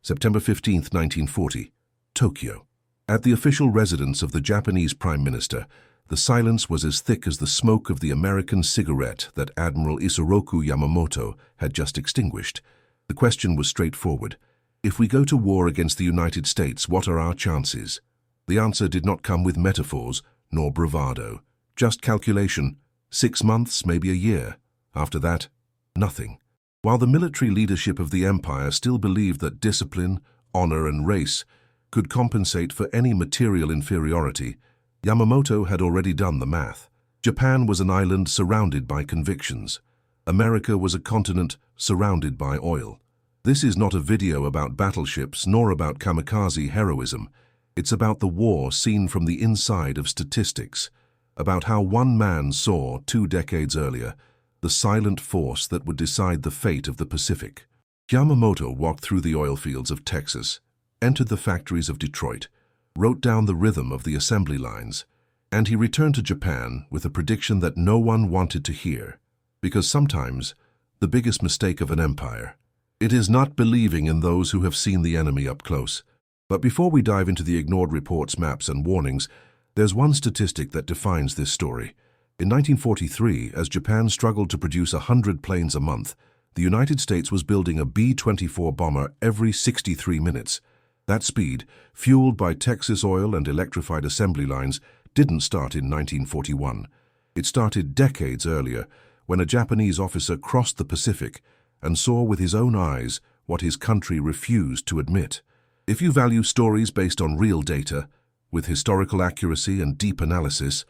September 15, 1940, Tokyo. At the official residence of the Japanese Prime Minister, the silence was as thick as the smoke of the American cigarette that Admiral Isoroku Yamamoto had just extinguished. The question was straightforward. If we go to war against the United States, what are our chances? The answer did not come with metaphors nor bravado. Just calculation. 6 months, maybe a year. After that, nothing. While the military leadership of the empire still believed that discipline, honor, and race could compensate for any material inferiority, Yamamoto had already done the math. Japan was an island surrounded by convictions. America was a continent surrounded by oil. This is not a video about battleships nor about kamikaze heroism. It's about the war seen from the inside of statistics, about how one man saw 2 decades earlier the silent force that would decide the fate of the Pacific. Yamamoto walked through the oil fields of Texas, entered the factories of Detroit, wrote down the rhythm of the assembly lines, and he returned to Japan with a prediction that no one wanted to hear, because sometimes the biggest mistake of an empire, it is not believing in those who have seen the enemy up close. But before we dive into the ignored reports, maps, and warnings, there's one statistic that defines this story. In 1943, as Japan struggled to produce 100 planes a month, the United States was building a B-24 bomber every 63 minutes. That speed, fueled by Texas oil and electrified assembly lines, didn't start in 1941. It started decades earlier, when a Japanese officer crossed the Pacific and saw with his own eyes what his country refused to admit. If you value stories based on real data, with historical accuracy and deep analysis,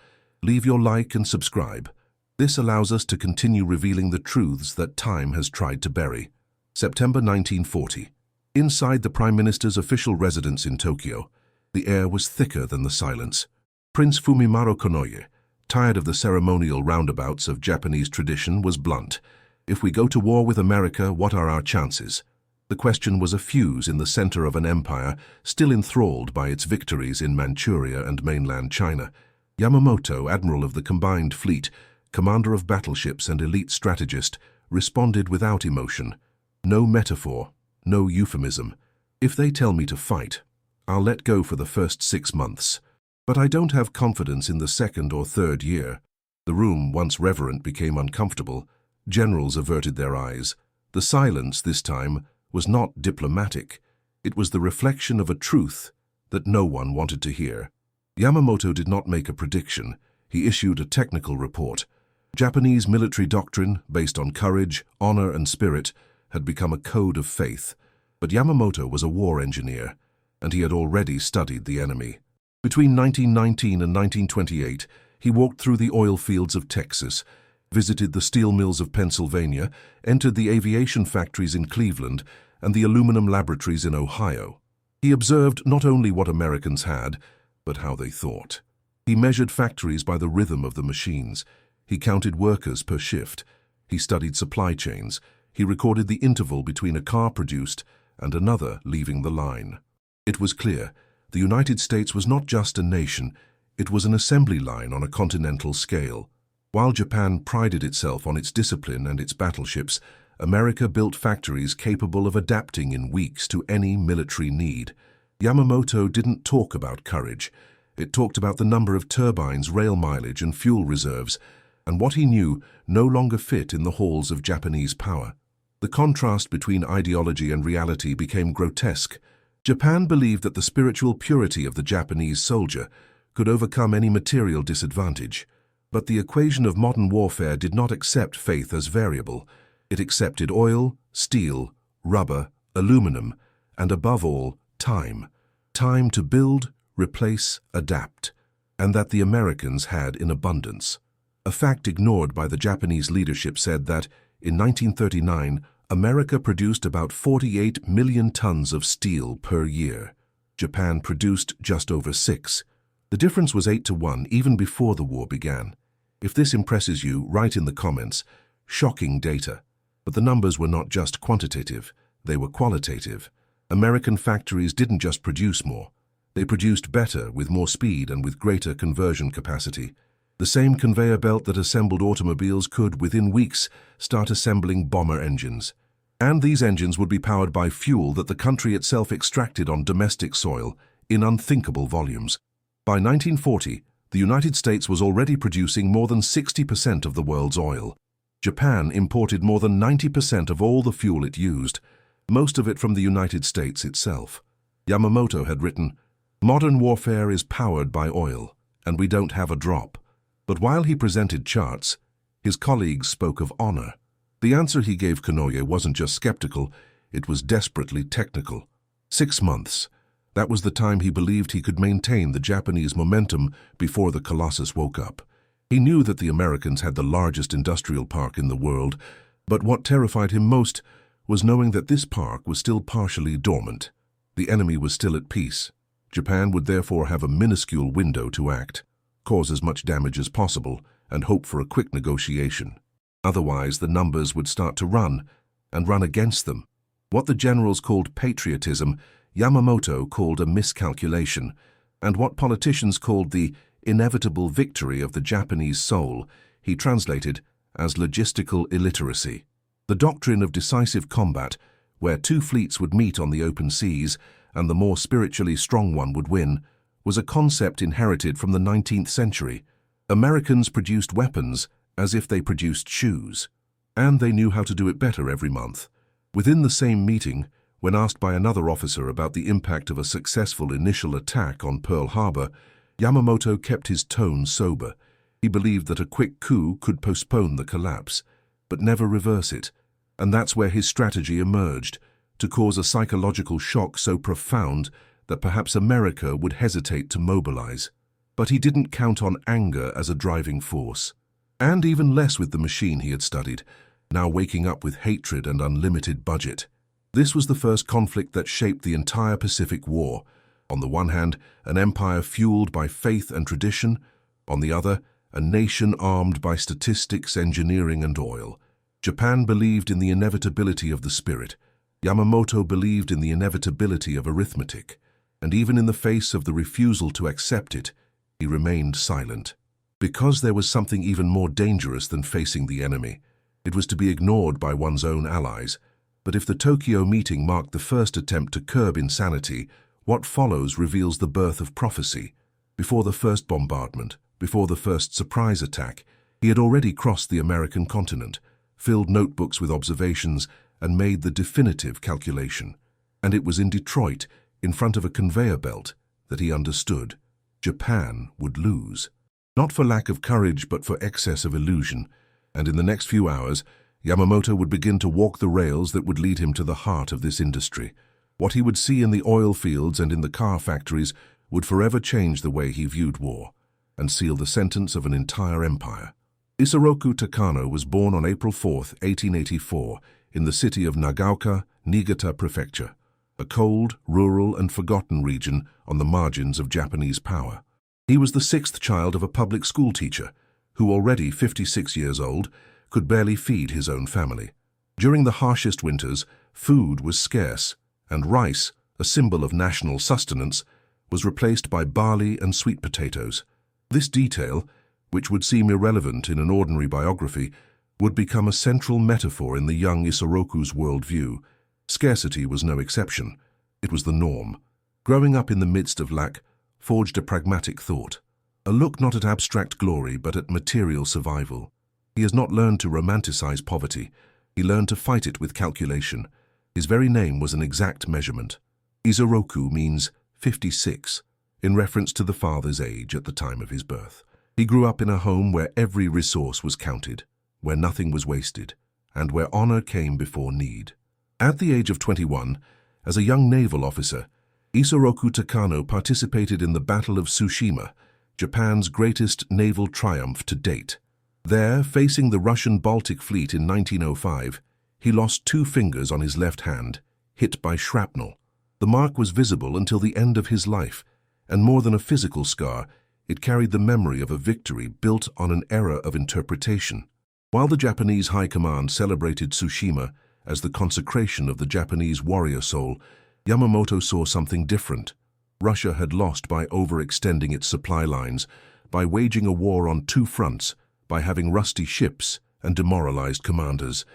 leave your like and subscribe. This allows us to continue revealing the truths that time has tried to bury. September 1940. Inside the Prime Minister's official residence in Tokyo, the air was thicker than the silence. Prince Fumimaro Konoye, tired of the ceremonial roundabouts of Japanese tradition, was blunt. If we go to war with America, what are our chances? The question was a fuse in the center of an empire still enthralled by its victories in Manchuria and mainland China. Yamamoto, admiral of the combined fleet, commander of battleships and elite strategist, responded without emotion. No metaphor, no euphemism. If they tell me to fight, I'll let go for the first 6 months. But I don't have confidence in the 2nd or 3rd year. The room, once reverent, became uncomfortable. Generals averted their eyes. The silence, this time, was not diplomatic. It was the reflection of a truth that no one wanted to hear. Yamamoto did not make a prediction. He issued a technical report. Japanese military doctrine, based on courage, honor, and spirit, had become a code of faith. But Yamamoto was a war engineer, and he had already studied the enemy. Between 1919 and 1928, he walked through the oil fields of Texas, visited the steel mills of Pennsylvania, entered the aviation factories in Cleveland, and the aluminum laboratories in Ohio. He observed not only what Americans had, but how they thought. He measured factories by the rhythm of the machines. He counted workers per shift. He studied supply chains. He recorded the interval between a car produced and another leaving the line. It was clear, the United States was not just a nation, it was an assembly line on a continental scale. While Japan prided itself on its discipline and its battleships, America built factories capable of adapting in weeks to any military need. Yamamoto didn't talk about courage. It talked about the number of turbines, rail mileage, and fuel reserves, and what he knew no longer fit in the halls of Japanese power. The contrast between ideology and reality became grotesque. Japan believed that the spiritual purity of the Japanese soldier could overcome any material disadvantage. But the equation of modern warfare did not accept faith as variable. It accepted oil, steel, rubber, aluminum, and above all, time. Time to build, replace, adapt, and that the Americans had in abundance. A fact ignored by the Japanese leadership said that, in 1939, America produced about 48 million tons of steel per year. Japan produced just over 6. The difference was 8-1 even before the war began. If this impresses you, write in the comments. Shocking data. But the numbers were not just quantitative, they were qualitative. American factories didn't just produce more. They produced better, with more speed and with greater conversion capacity. The same conveyor belt that assembled automobiles could, within weeks, start assembling bomber engines. And these engines would be powered by fuel that the country itself extracted on domestic soil in unthinkable volumes. By 1940, the United States was already producing more than 60% of the world's oil. Japan imported more than 90% of all the fuel it used, most of it from the United States itself. Yamamoto had written, "Modern warfare is powered by oil, and we don't have a drop." But while he presented charts, his colleagues spoke of honor. The answer he gave Konoye wasn't just skeptical, it was desperately technical. 6 months. That was the time he believed he could maintain the Japanese momentum before the Colossus woke up. He knew that the Americans had the largest industrial park in the world, but what terrified him most was knowing that this park was still partially dormant. The enemy was still at peace. Japan would therefore have a minuscule window to act, cause as much damage as possible, and hope for a quick negotiation. Otherwise, the numbers would start to run, and run against them. What the generals called patriotism, Yamamoto called a miscalculation, and what politicians called the inevitable victory of the Japanese soul, he translated as logistical illiteracy. The doctrine of decisive combat, where 2 fleets would meet on the open seas and the more spiritually strong one would win, was a concept inherited from the 19th century. Americans produced weapons as if they produced shoes, and they knew how to do it better every month. Within the same meeting, when asked by another officer about the impact of a successful initial attack on Pearl Harbor, Yamamoto kept his tone sober. He believed that a quick coup could postpone the collapse, but never reverse it, and that's where his strategy emerged, to cause a psychological shock so profound that perhaps America would hesitate to mobilize. But he didn't count on anger as a driving force, and even less with the machine he had studied, now waking up with hatred and unlimited budget. This was the first conflict that shaped the entire Pacific War. On the one hand, an empire fueled by faith and tradition. On the other, a nation armed by statistics, engineering, and oil. Japan believed in the inevitability of the spirit. Yamamoto believed in the inevitability of arithmetic. And even in the face of the refusal to accept it, he remained silent. Because there was something even more dangerous than facing the enemy. It was to be ignored by one's own allies. But if the Tokyo meeting marked the first attempt to curb insanity, what follows reveals the birth of prophecy. Before the first bombardment, before the first surprise attack, he had already crossed the American continent, filled notebooks with observations, and made the definitive calculation. And it was in Detroit, in front of a conveyor belt, that he understood. Japan would lose. Not for lack of courage, but for excess of illusion. And in the next few hours, Yamamoto would begin to walk the rails that would lead him to the heart of this industry. What he would see in the oil fields and in the car factories would forever change the way he viewed war, and seal the sentence of an entire empire. Isoroku Takano was born on April 4, 1884, in the city of Nagaoka, Niigata Prefecture, a cold, rural, and forgotten region on the margins of Japanese power. He was the 6th child of a public school teacher, who, already 56 years old, could barely feed his own family. During the harshest winters, food was scarce, and rice, a symbol of national sustenance, was replaced by barley and sweet potatoes. This detail, which would seem irrelevant in an ordinary biography, would become a central metaphor in the young Isoroku's worldview. Scarcity was no exception. It was the norm. Growing up in the midst of lack forged a pragmatic thought, a look not at abstract glory but at material survival. He has not learned to romanticize poverty. He learned to fight it with calculation. His very name was an exact measurement. Isoroku means 56, in reference to the father's age at the time of his birth. He grew up in a home where every resource was counted, where nothing was wasted, and where honor came before need. At the age of 21, as a young naval officer, Isoroku Takano participated in the Battle of Tsushima, Japan's greatest naval triumph to date. There, facing the Russian Baltic Fleet in 1905, he lost 2 fingers on his left hand, hit by shrapnel. The mark was visible until the end of his life, and more than a physical scar, it carried the memory of a victory built on an era of interpretation. While the Japanese High Command celebrated Tsushima as the consecration of the Japanese warrior soul, Yamamoto saw something different. Russia had lost by overextending its supply lines, by waging a war on 2 fronts, by having rusty ships and demoralized commanders.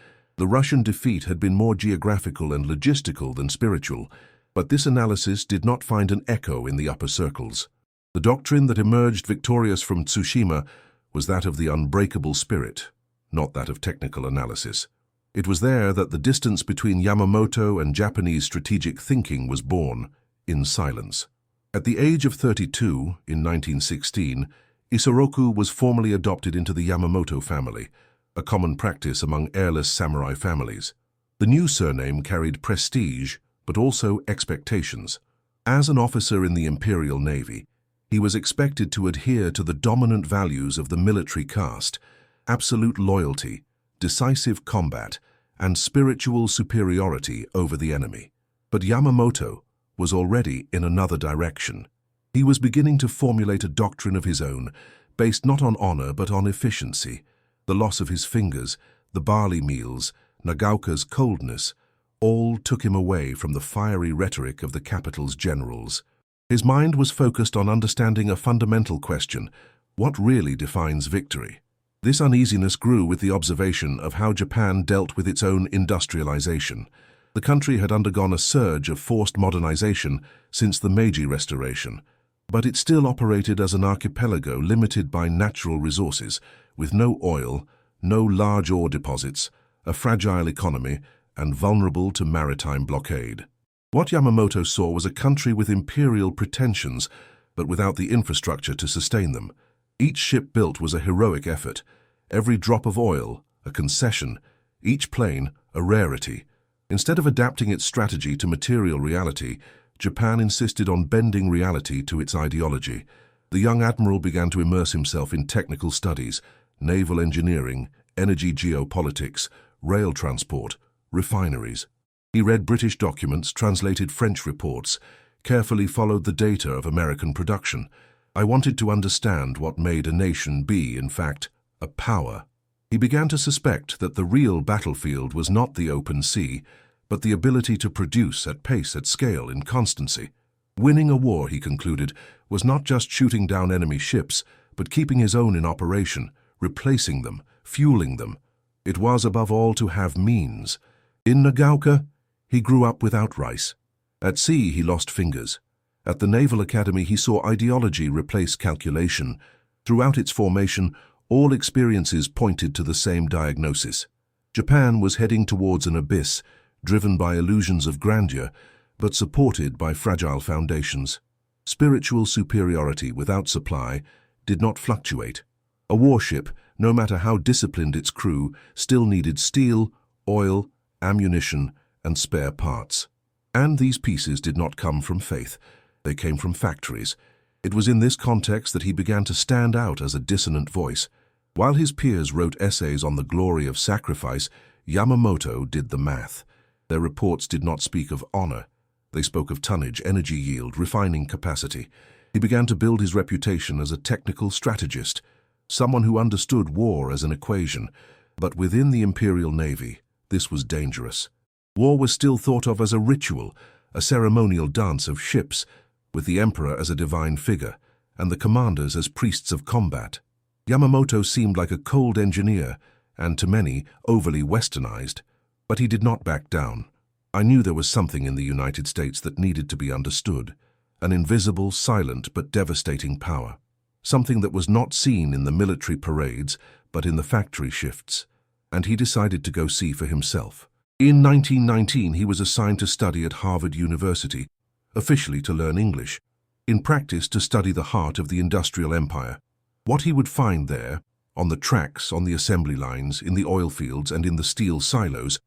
The Russian defeat had been more geographical and logistical than spiritual, but this analysis did not find an echo in the upper circles. The doctrine that emerged victorious from Tsushima was that of the unbreakable spirit, not that of technical analysis. It was there that the distance between Yamamoto and Japanese strategic thinking was born, in silence. At the age of 32, in 1916, Isoroku was formally adopted into the Yamamoto family, a common practice among heirless samurai families. The new surname carried prestige, but also expectations. As an officer in the Imperial Navy, he was expected to adhere to the dominant values of the military caste: absolute loyalty, decisive combat, and spiritual superiority over the enemy. But Yamamoto was already in another direction. He was beginning to formulate a doctrine of his own, based not on honor but on efficiency. The loss of his fingers, the barley meals, Nagaoka's coldness, all took him away from the fiery rhetoric of the capital's generals. His mind was focused on understanding a fundamental question: what really defines victory? This uneasiness grew with the observation of how Japan dealt with its own industrialization. The country had undergone a surge of forced modernization since the Meiji Restoration, but it still operated as an archipelago limited by natural resources, with no oil, no large ore deposits, a fragile economy, and vulnerable to maritime blockade. What Yamamoto saw was a country with imperial pretensions, but without the infrastructure to sustain them. Each ship built was a heroic effort, every drop of oil a concession, each plane a rarity. Instead of adapting its strategy to material reality, Japan insisted on bending reality to its ideology. The young admiral began to immerse himself in technical studies: naval engineering, energy geopolitics, rail transport, refineries. He read British documents, translated French reports, carefully followed the data of American production. I wanted to understand what made a nation be, in fact, a power. He began to suspect that the real battlefield was not the open sea, but the ability to produce at pace, at scale, in constancy. Winning a war, he concluded, was not just shooting down enemy ships, but keeping his own in operation, replacing them, fueling them. It was, above all, to have means. In Nagaoka, he grew up without rice. At sea, he lost fingers. At the Naval Academy, he saw ideology replace calculation. Throughout its formation, all experiences pointed to the same diagnosis. Japan was heading towards an abyss, driven by illusions of grandeur, but supported by fragile foundations. Spiritual superiority without supply did not fluctuate. A warship, no matter how disciplined its crew, still needed steel, oil, ammunition, and spare parts. And these pieces did not come from faith. They came from factories. It was in this context that he began to stand out as a dissonant voice. While his peers wrote essays on the glory of sacrifice, Yamamoto did the math. Their reports did not speak of honor. They spoke of tonnage, energy yield, refining capacity. He began to build his reputation as a technical strategist, someone who understood war as an equation. But within the Imperial Navy, this was dangerous. War was still thought of as a ritual, a ceremonial dance of ships, with the emperor as a divine figure, and the commanders as priests of combat. Yamamoto seemed like a cold engineer, and to many, overly westernized. But he did not back down. I knew there was something in the United States that needed to be understood, an invisible, silent, but devastating power. Something that was not seen in the military parades, but in the factory shifts. And he decided to go see for himself. In 1919, he was assigned to study at Harvard University, officially to learn English, in practice to study the heart of the industrial empire. What he would find there, on the tracks, on the assembly lines, in the oil fields, and in the steel silos,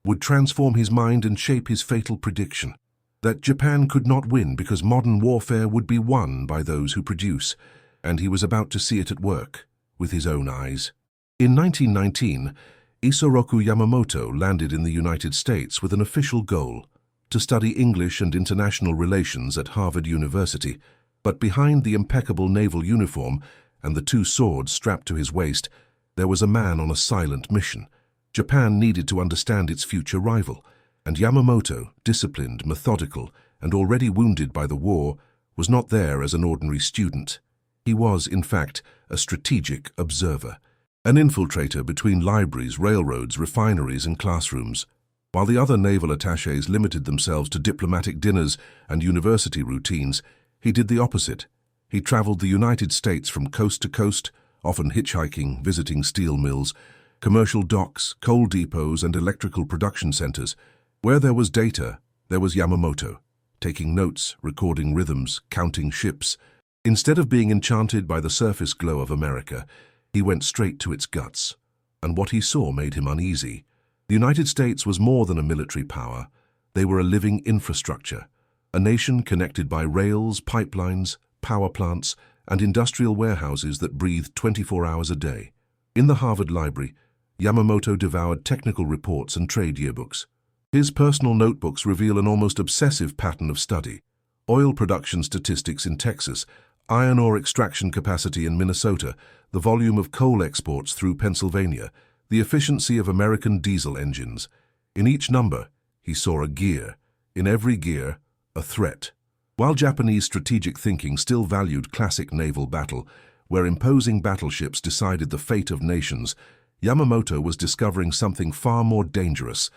would transform his mind and shape his fatal prediction, that Japan could not win because modern warfare would be won by those who produce, and he was about to see it at work, with his own eyes. In 1919, Isoroku Yamamoto landed in the United States with an official goal, to study English and international relations at Harvard University. But behind the impeccable naval uniform and the two swords strapped to his waist, there was a man on a silent mission. Japan needed to understand its future rival, and Yamamoto, disciplined, methodical, and already wounded by the war, was not there as an ordinary student. He was, in fact, a strategic observer. an infiltrator between libraries, railroads, refineries, and classrooms. While the other naval attachés limited themselves to diplomatic dinners and university routines, he did the opposite. He traveled the United States from coast to coast, often hitchhiking, visiting steel mills, commercial docks, coal depots, and electrical production centers. Where there was data, there was Yamamoto, taking notes, recording rhythms, counting ships. Instead of being enchanted by the surface glow of America, he went straight to its guts. And what he saw made him uneasy. The United States was more than a military power. They were a living infrastructure, a nation connected by rails, pipelines, power plants, and industrial warehouses that breathed 24 hours a day. In the Harvard Library, Yamamoto devoured technical reports and trade yearbooks. His personal notebooks reveal an almost obsessive pattern of study. Oil production statistics in Texas, iron ore extraction capacity in Minnesota, the volume of coal exports through Pennsylvania, the efficiency of American diesel engines. In each number, he saw a gear. In every gear, a threat. While Japanese strategic thinking still valued classic naval battle, where imposing battleships decided the fate of nations, Yamamoto was discovering something far more dangerous.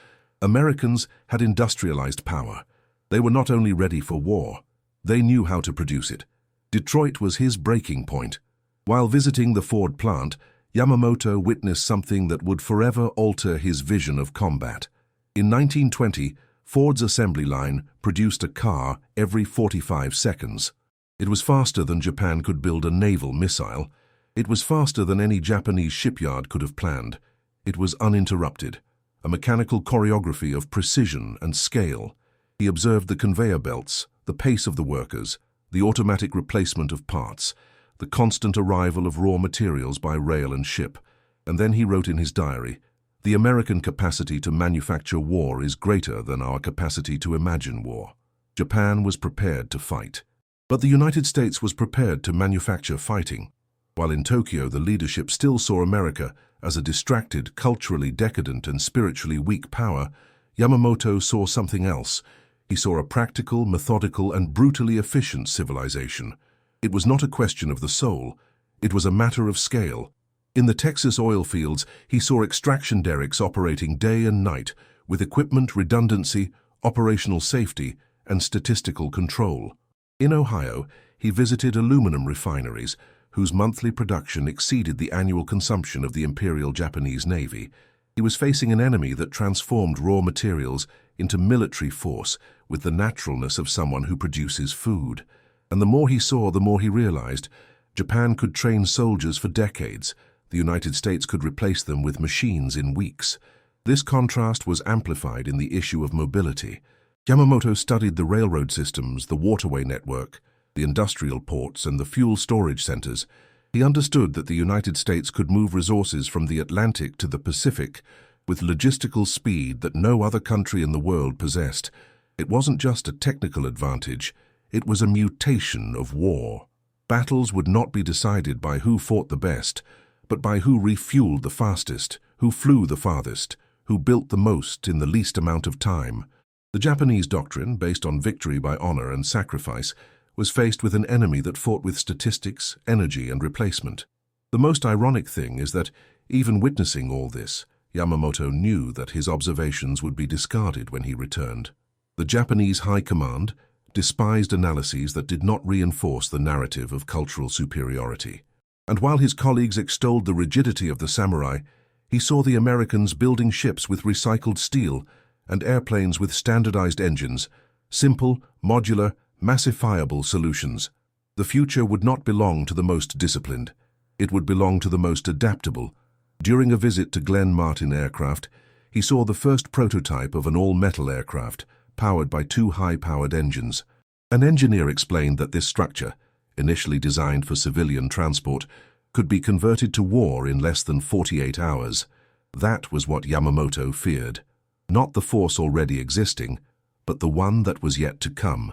Americans had industrialized power. They were not only ready for war, they knew how to produce it. Detroit was his breaking point. While visiting the Ford plant, Yamamoto witnessed something that would forever alter his vision of combat. In 1920, Ford's assembly line produced a car every 45 seconds. It was faster than Japan could build a naval missile. It was faster than any Japanese shipyard could have planned. It was uninterrupted, a mechanical choreography of precision and scale. He observed the conveyor belts, the pace of the workers, the automatic replacement of parts, the constant arrival of raw materials by rail and ship. And then he wrote in his diary, "The American capacity to manufacture war is greater than our capacity to imagine war." Japan was prepared to fight. But the United States was prepared to manufacture fighting. While in Tokyo, the leadership still saw America as a distracted, culturally decadent, and spiritually weak power, Yamamoto saw something else. He saw a practical, methodical, and brutally efficient civilization. It was not a question of the soul. It was a matter of scale. In the Texas oil fields, he saw extraction derricks operating day and night, with equipment redundancy, operational safety, and statistical control. In Ohio, he visited aluminum refineries, whose monthly production exceeded the annual consumption of the Imperial Japanese Navy. He was facing an enemy that transformed raw materials into military force with the naturalness of someone who produces food. And the more he saw, the more he realized. Japan could train soldiers for decades. The United States could replace them with machines in weeks. This contrast was amplified in the issue of mobility. Yamamoto studied the railroad systems, the waterway network, the industrial ports, and the fuel storage centers. He understood that the United States could move resources from the Atlantic to the Pacific with logistical speed that no other country in the world possessed. It wasn't just a technical advantage, it was a mutation of war. Battles would not be decided by who fought the best, but by who refueled the fastest, who flew the farthest, who built the most in the least amount of time. The Japanese doctrine, based on victory by honor and sacrifice, was faced with an enemy that fought with statistics, energy, and replacement. The most ironic thing is that, even witnessing all this, Yamamoto knew that his observations would be discarded when he returned. The Japanese High Command despised analyses that did not reinforce the narrative of cultural superiority. And while his colleagues extolled the rigidity of the samurai, he saw the Americans building ships with recycled steel and airplanes with standardized engines, simple, modular, massifiable solutions. The future would not belong to the most disciplined. It would belong to the most adaptable. During a visit to Glenn Martin Aircraft, he saw the first prototype of an all-metal aircraft, powered by two high-powered engines. An engineer explained that this structure, initially designed for civilian transport, could be converted to war in less than 48 hours. That was what Yamamoto feared. Not the force already existing, but the one that was yet to come.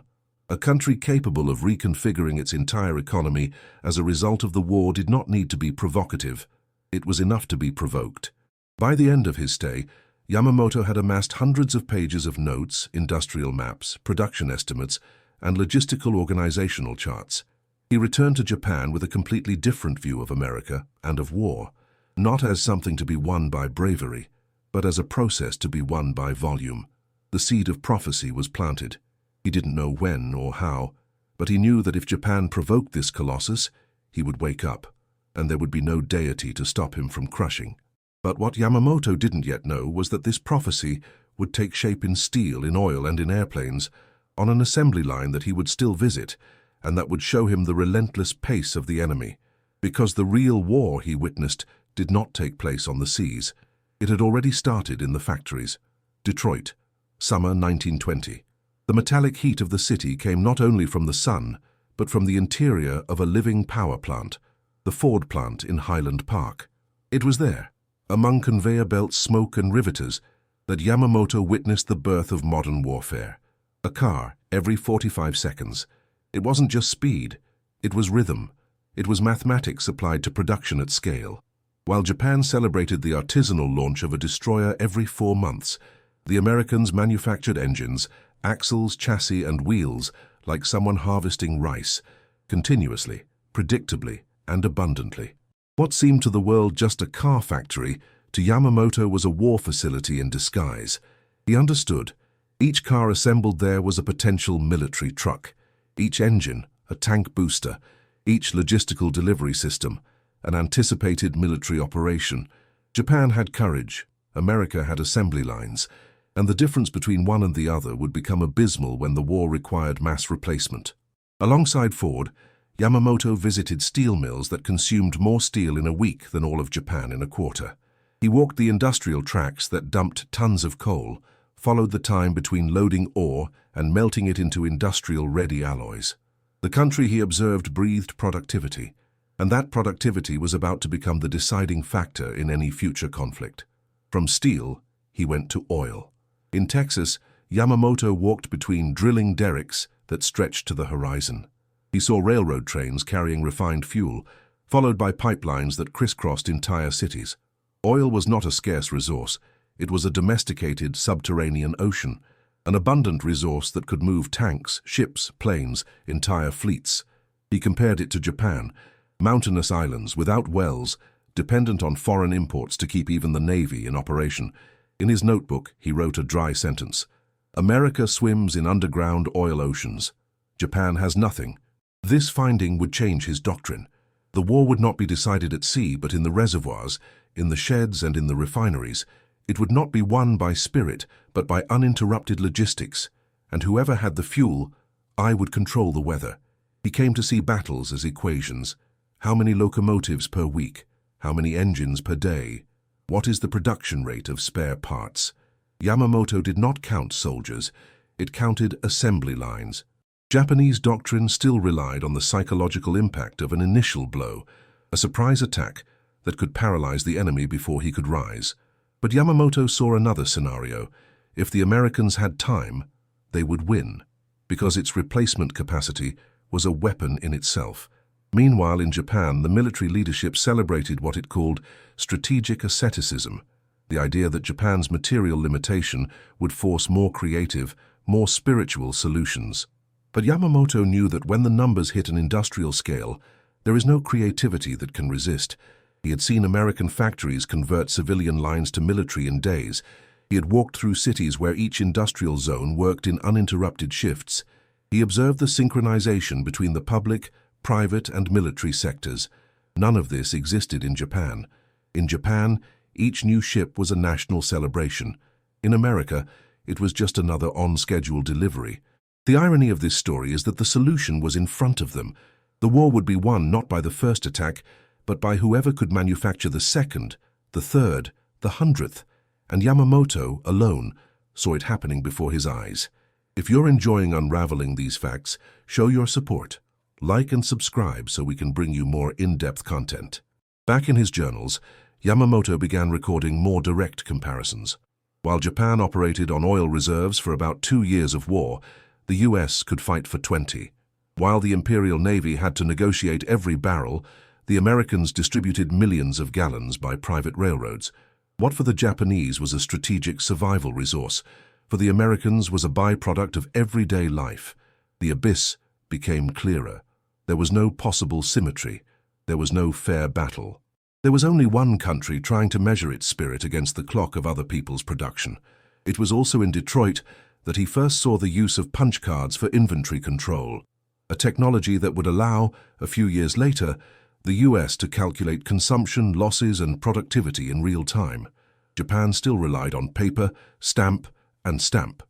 A country capable of reconfiguring its entire economy as a result of the war did not need to be provocative. It was enough to be provoked. By the end of his stay, Yamamoto had amassed hundreds of pages of notes, industrial maps, production estimates, and logistical organizational charts. He returned to Japan with a completely different view of America and of war. not as something to be won by bravery, but as a process to be won by volume. The seed of prophecy was planted. He didn't know when or how, but he knew that if Japan provoked this colossus, he would wake up, and there would be no deity to stop him from crushing. But what Yamamoto didn't yet know was that this prophecy would take shape in steel, in oil, and in airplanes, on an assembly line that he would still visit, and that would show him the relentless pace of the enemy. Because the real war he witnessed did not take place on the seas. It had already started in the factories. Detroit, summer 1920. The metallic heat of the city came not only from the sun, but from the interior of a living power plant, the Ford plant in Highland Park. It was there, among conveyor belts, smoke, and riveters, that Yamamoto witnessed the birth of modern warfare. A car every 45 seconds. It wasn't just speed, it was rhythm. It was mathematics applied to production at scale. While Japan celebrated the artisanal launch of a destroyer every 4 months, the Americans manufactured engines, axles, chassis, and wheels like someone harvesting rice, continuously, predictably, and abundantly. What seemed to the world just a car factory, to Yamamoto was a war facility in disguise. He understood. Each car assembled there was a potential military truck. Each engine, a tank booster. Each logistical delivery system, an anticipated military operation. Japan had courage, America had assembly lines, and the difference between one and the other would become abysmal when the war required mass replacement. Alongside Ford, Yamamoto visited steel mills that consumed more steel in a week than all of Japan in a quarter. He walked the industrial tracks that dumped tons of coal, followed the time between loading ore and melting it into industrial-ready alloys. The country he observed breathed productivity, and that productivity was about to become the deciding factor in any future conflict. From steel, he went to oil. In Texas, Yamamoto walked between drilling derricks that stretched to the horizon. He saw railroad trains carrying refined fuel, followed by pipelines that crisscrossed entire cities. Oil was not a scarce resource. It was a domesticated subterranean ocean, an abundant resource that could move tanks, ships, planes, entire fleets. He compared it to Japan, mountainous islands without wells, dependent on foreign imports to keep even the Navy in operation. In his notebook, he wrote a dry sentence. America swims in underground oil oceans. Japan has nothing. This finding would change his doctrine. The war would not be decided at sea, but in the reservoirs, in the sheds, and in the refineries. It would not be won by spirit, but by uninterrupted logistics. And whoever had the fuel, I would control the weather. He came to see battles as equations. How many locomotives per week? How many engines per day? What is the production rate of spare parts? Yamamoto did not count soldiers. It counted assembly lines. Japanese doctrine still relied on the psychological impact of an initial blow, a surprise attack that could paralyze the enemy before he could rise. But Yamamoto saw another scenario. If the Americans had time, they would win, because its replacement capacity was a weapon in itself. Meanwhile, in Japan, the military leadership celebrated what it called strategic asceticism, the idea that Japan's material limitation would force more creative, more spiritual solutions. But Yamamoto knew that when the numbers hit an industrial scale, there is no creativity that can resist. He had seen American factories convert civilian lines to military in days. He had walked through cities where each industrial zone worked in uninterrupted shifts. He observed the synchronization between the public, private, and military sectors. None of this existed in Japan. In Japan, each new ship was a national celebration. In America, it was just another on-schedule delivery. The irony of this story is that the solution was in front of them. The war would be won not by the first attack, but by whoever could manufacture the second, the third, the 100th, and Yamamoto, alone, saw it happening before his eyes. If you're enjoying unraveling these facts, show your support. Like and subscribe so we can bring you more in-depth content. Back in his journals, Yamamoto began recording more direct comparisons. While Japan operated on oil reserves for about 2 years of war, the US could fight for 20. While the Imperial Navy had to negotiate every barrel, the Americans distributed millions of gallons by private railroads. What for the Japanese was a strategic survival resource, for the Americans was a byproduct of everyday life. The abyss became clearer. There was no possible symmetry. There was no fair battle. There was only one country trying to measure its spirit against the clock of other people's production. It was also in Detroit that he first saw the use of punch cards for inventory control, a technology that would allow, a few years later, the US to calculate consumption, losses, and productivity in real time. Japan still relied on paper, stamp, and stamp.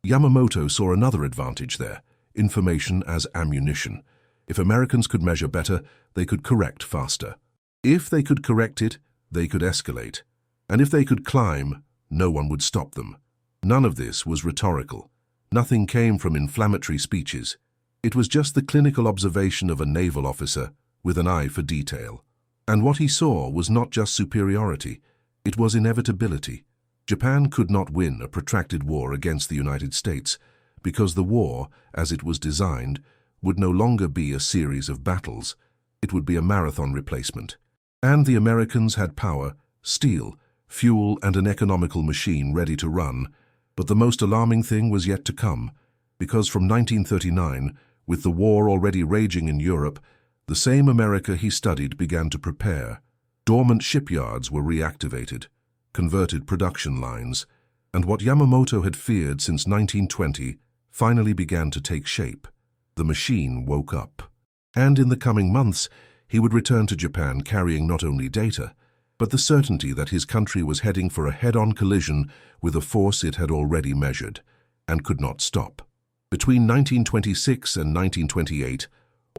Yamamoto saw another advantage there: information as ammunition. If Americans could measure better, they could correct faster. If they could correct it, they could escalate. And if they could climb, no one would stop them. None of this was rhetorical. Nothing came from inflammatory speeches. It was just the clinical observation of a naval officer with an eye for detail. And what he saw was not just superiority, it was inevitability. Japan could not win a protracted war against the United States because the war, as it was designed, would no longer be a series of battles. It would be a marathon replacement. And the Americans had power, steel, fuel, and an economical machine ready to run. But the most alarming thing was yet to come, because from 1939, with the war already raging in Europe, the same America he studied began to prepare. Dormant shipyards were reactivated, converted production lines, and what Yamamoto had feared since 1920 finally began to take shape. The machine woke up. And in the coming months, he would return to Japan carrying not only data, but the certainty that his country was heading for a head-on collision with a force it had already measured and could not stop. Between 1926 and 1928,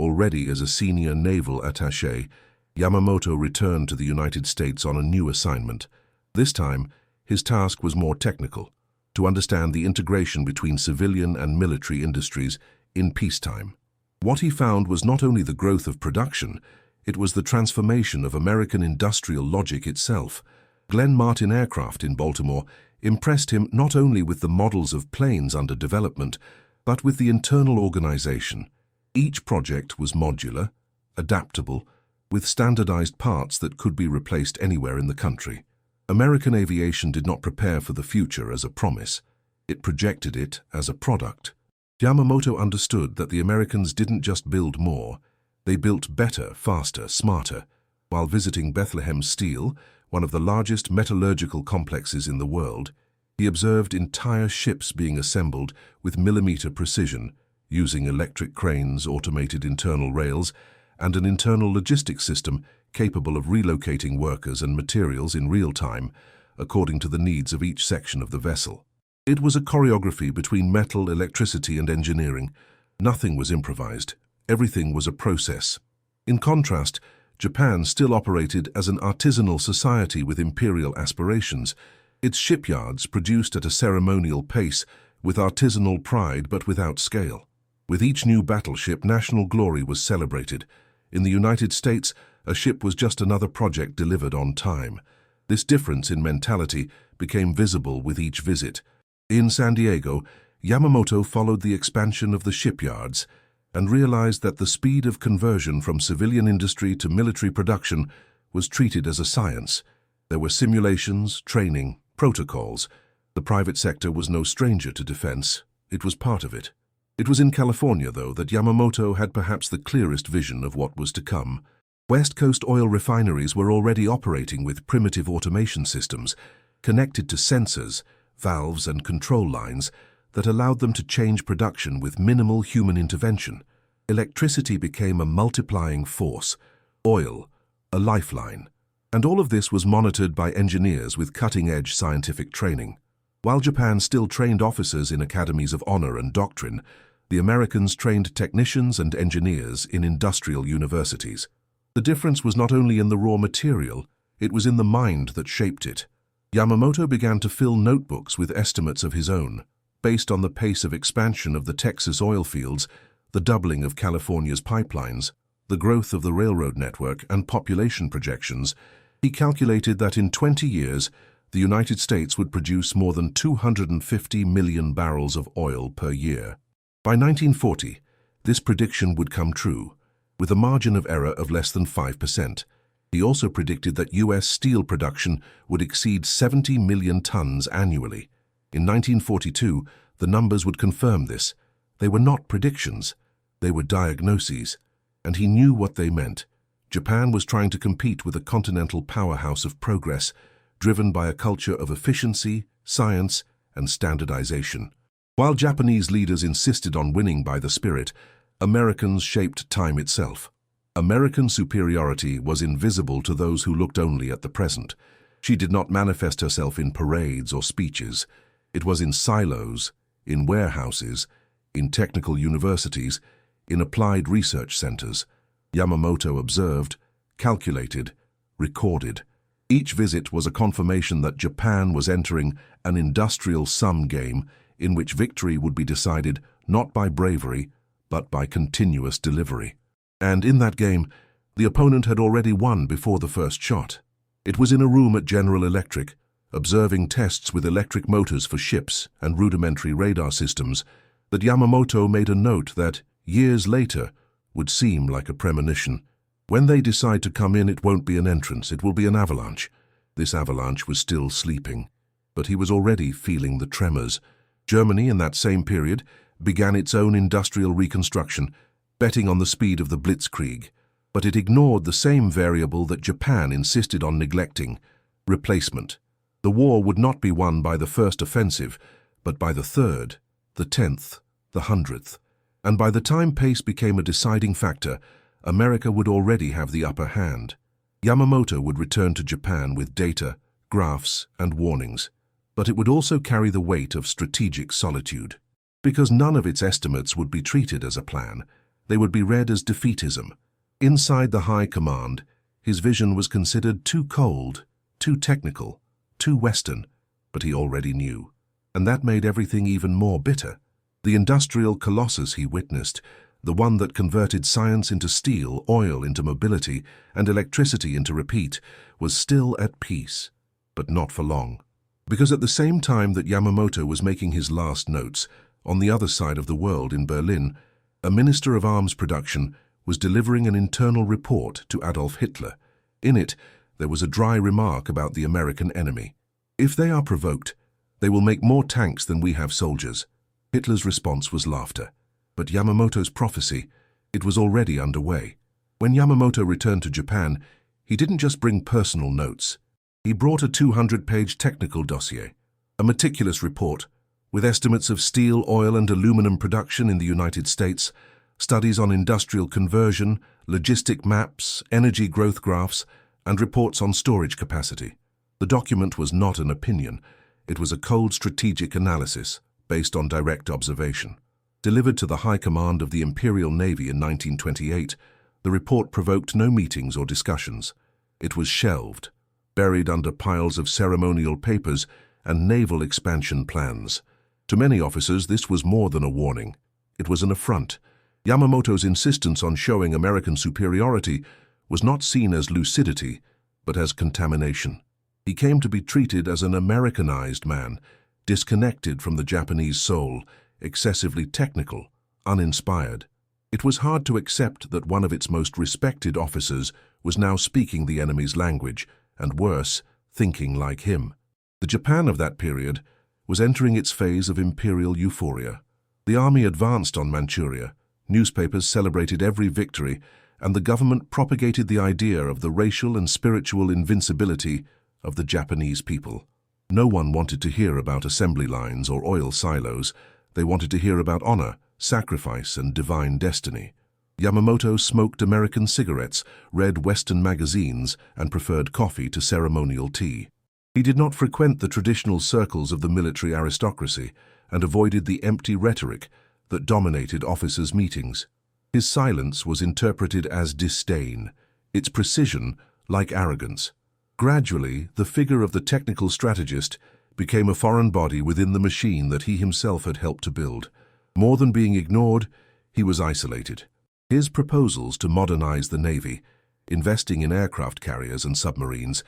already as a senior naval attaché, Yamamoto returned to the United States on a new assignment. This time, his task was more technical: to understand the integration between civilian and military industries in peacetime. What he found was not only the growth of production, it was the transformation of American industrial logic itself. Glenn Martin Aircraft in Baltimore impressed him not only with the models of planes under development, but with the internal organization. Each project was modular, adaptable, with standardized parts that could be replaced anywhere in the country. American aviation did not prepare for the future as a promise. It projected it as a product. Yamamoto understood that the Americans didn't just build more, they built better, faster, smarter. While visiting Bethlehem Steel, one of the largest metallurgical complexes in the world, he observed entire ships being assembled with millimeter precision, using electric cranes, automated internal rails, and an internal logistics system capable of relocating workers and materials in real time, according to the needs of each section of the vessel. It was a choreography between metal, electricity, and engineering. Nothing was improvised. Everything was a process. In contrast, Japan still operated as an artisanal society with imperial aspirations. Its shipyards produced at a ceremonial pace, with artisanal pride but without scale. With each new battleship, national glory was celebrated. In the United States, a ship was just another project delivered on time. This difference in mentality became visible with each visit. In San Diego, Yamamoto followed the expansion of the shipyards and realized that the speed of conversion from civilian industry to military production was treated as a science. There were simulations, training, protocols. The private sector was no stranger to defense. It was part of it. It was in California, though, that Yamamoto had perhaps the clearest vision of what was to come. West Coast oil refineries were already operating with primitive automation systems, connected to sensors, valves, and control lines that allowed them to change production with minimal human intervention. Electricity became a multiplying force, oil, a lifeline. And all of this was monitored by engineers with cutting-edge scientific training. While Japan still trained officers in academies of honor and doctrine, the Americans trained technicians and engineers in industrial universities. The difference was not only in the raw material, it was in the mind that shaped it. Yamamoto began to fill notebooks with estimates of his own, based on the pace of expansion of the Texas oil fields, the doubling of California's pipelines, the growth of the railroad network, and population projections. He calculated that in 20 years, the United States would produce more than 250 million barrels of oil per year. By 1940, this prediction would come true, with a margin of error of less than 5%. He also predicted that U.S. steel production would exceed 70 million tons annually. In 1942, the numbers would confirm this. They were not predictions, they were diagnoses, and he knew what they meant. Japan was trying to compete with a continental powerhouse of progress, driven by a culture of efficiency, science, and standardization. While Japanese leaders insisted on winning by the spirit, Americans shaped time itself. American superiority was invisible to those who looked only at the present. She did not manifest herself in parades or speeches. It was in silos, in warehouses, in technical universities, in applied research centers. Yamamoto observed, calculated, recorded. Each visit was a confirmation that Japan was entering an industrial sum game in which victory would be decided not by bravery, but by continuous delivery. And in that game, the opponent had already won before the first shot. It was in a room at General Electric, observing tests with electric motors for ships and rudimentary radar systems, that Yamamoto made a note that, years later, would seem like a premonition. When they decide to come in, it won't be an entrance, it will be an avalanche. This avalanche was still sleeping, but he was already feeling the tremors. Germany, in that same period, began its own industrial reconstruction, betting on the speed of the blitzkrieg. But it ignored the same variable that Japan insisted on neglecting: replacement. The war would not be won by the first offensive, but by the third, the 10th, the 100th. And by the time pace became a deciding factor, America would already have the upper hand. Yamamoto would return to Japan with data, graphs, and warnings. But it would also carry the weight of strategic solitude. Because none of its estimates would be treated as a plan, they would be read as defeatism. Inside the high command, his vision was considered too cold, too technical, too Western, but he already knew. And that made everything even more bitter. The industrial colossus he witnessed, the one that converted science into steel, oil into mobility, and electricity into repeat, was still at peace, but not for long. Because at the same time that Yamamoto was making his last notes, on the other side of the world in Berlin, a minister of arms production was delivering an internal report to Adolf Hitler. In it, there was a dry remark about the American enemy. If they are provoked, they will make more tanks than we have soldiers. Hitler's response was laughter. But Yamamoto's prophecy, it was already underway. When Yamamoto returned to Japan, he didn't just bring personal notes. He brought a 200-page technical dossier, a meticulous report, with estimates of steel, oil, and aluminum production in the United States, studies on industrial conversion, logistic maps, energy growth graphs, and reports on storage capacity. The document was not an opinion. It was a cold strategic analysis based on direct observation. Delivered to the High Command of the Imperial Navy in 1928, the report provoked no meetings or discussions. It was shelved, buried under piles of ceremonial papers and naval expansion plans. To many officers, this was more than a warning. It was an affront. Yamamoto's insistence on showing American superiority was not seen as lucidity, but as contamination. He came to be treated as an Americanized man, disconnected from the Japanese soul, excessively technical, uninspired. It was hard to accept that one of its most respected officers was now speaking the enemy's language, and worse, thinking like him. The Japan of that period was entering its phase of imperial euphoria. The army advanced on Manchuria, newspapers celebrated every victory, and the government propagated the idea of the racial and spiritual invincibility of the Japanese people. No one wanted to hear about assembly lines or oil silos. They wanted to hear about honor, sacrifice, and divine destiny. Yamamoto smoked American cigarettes, read Western magazines, and preferred coffee to ceremonial tea. He did not frequent the traditional circles of the military aristocracy and avoided the empty rhetoric that dominated officers' meetings. His silence was interpreted as disdain, its precision like arrogance. Gradually, the figure of the technical strategist became a foreign body within the machine that he himself had helped to build. More than being ignored, he was isolated. His proposals to modernize the Navy, investing in aircraft carriers and submarines,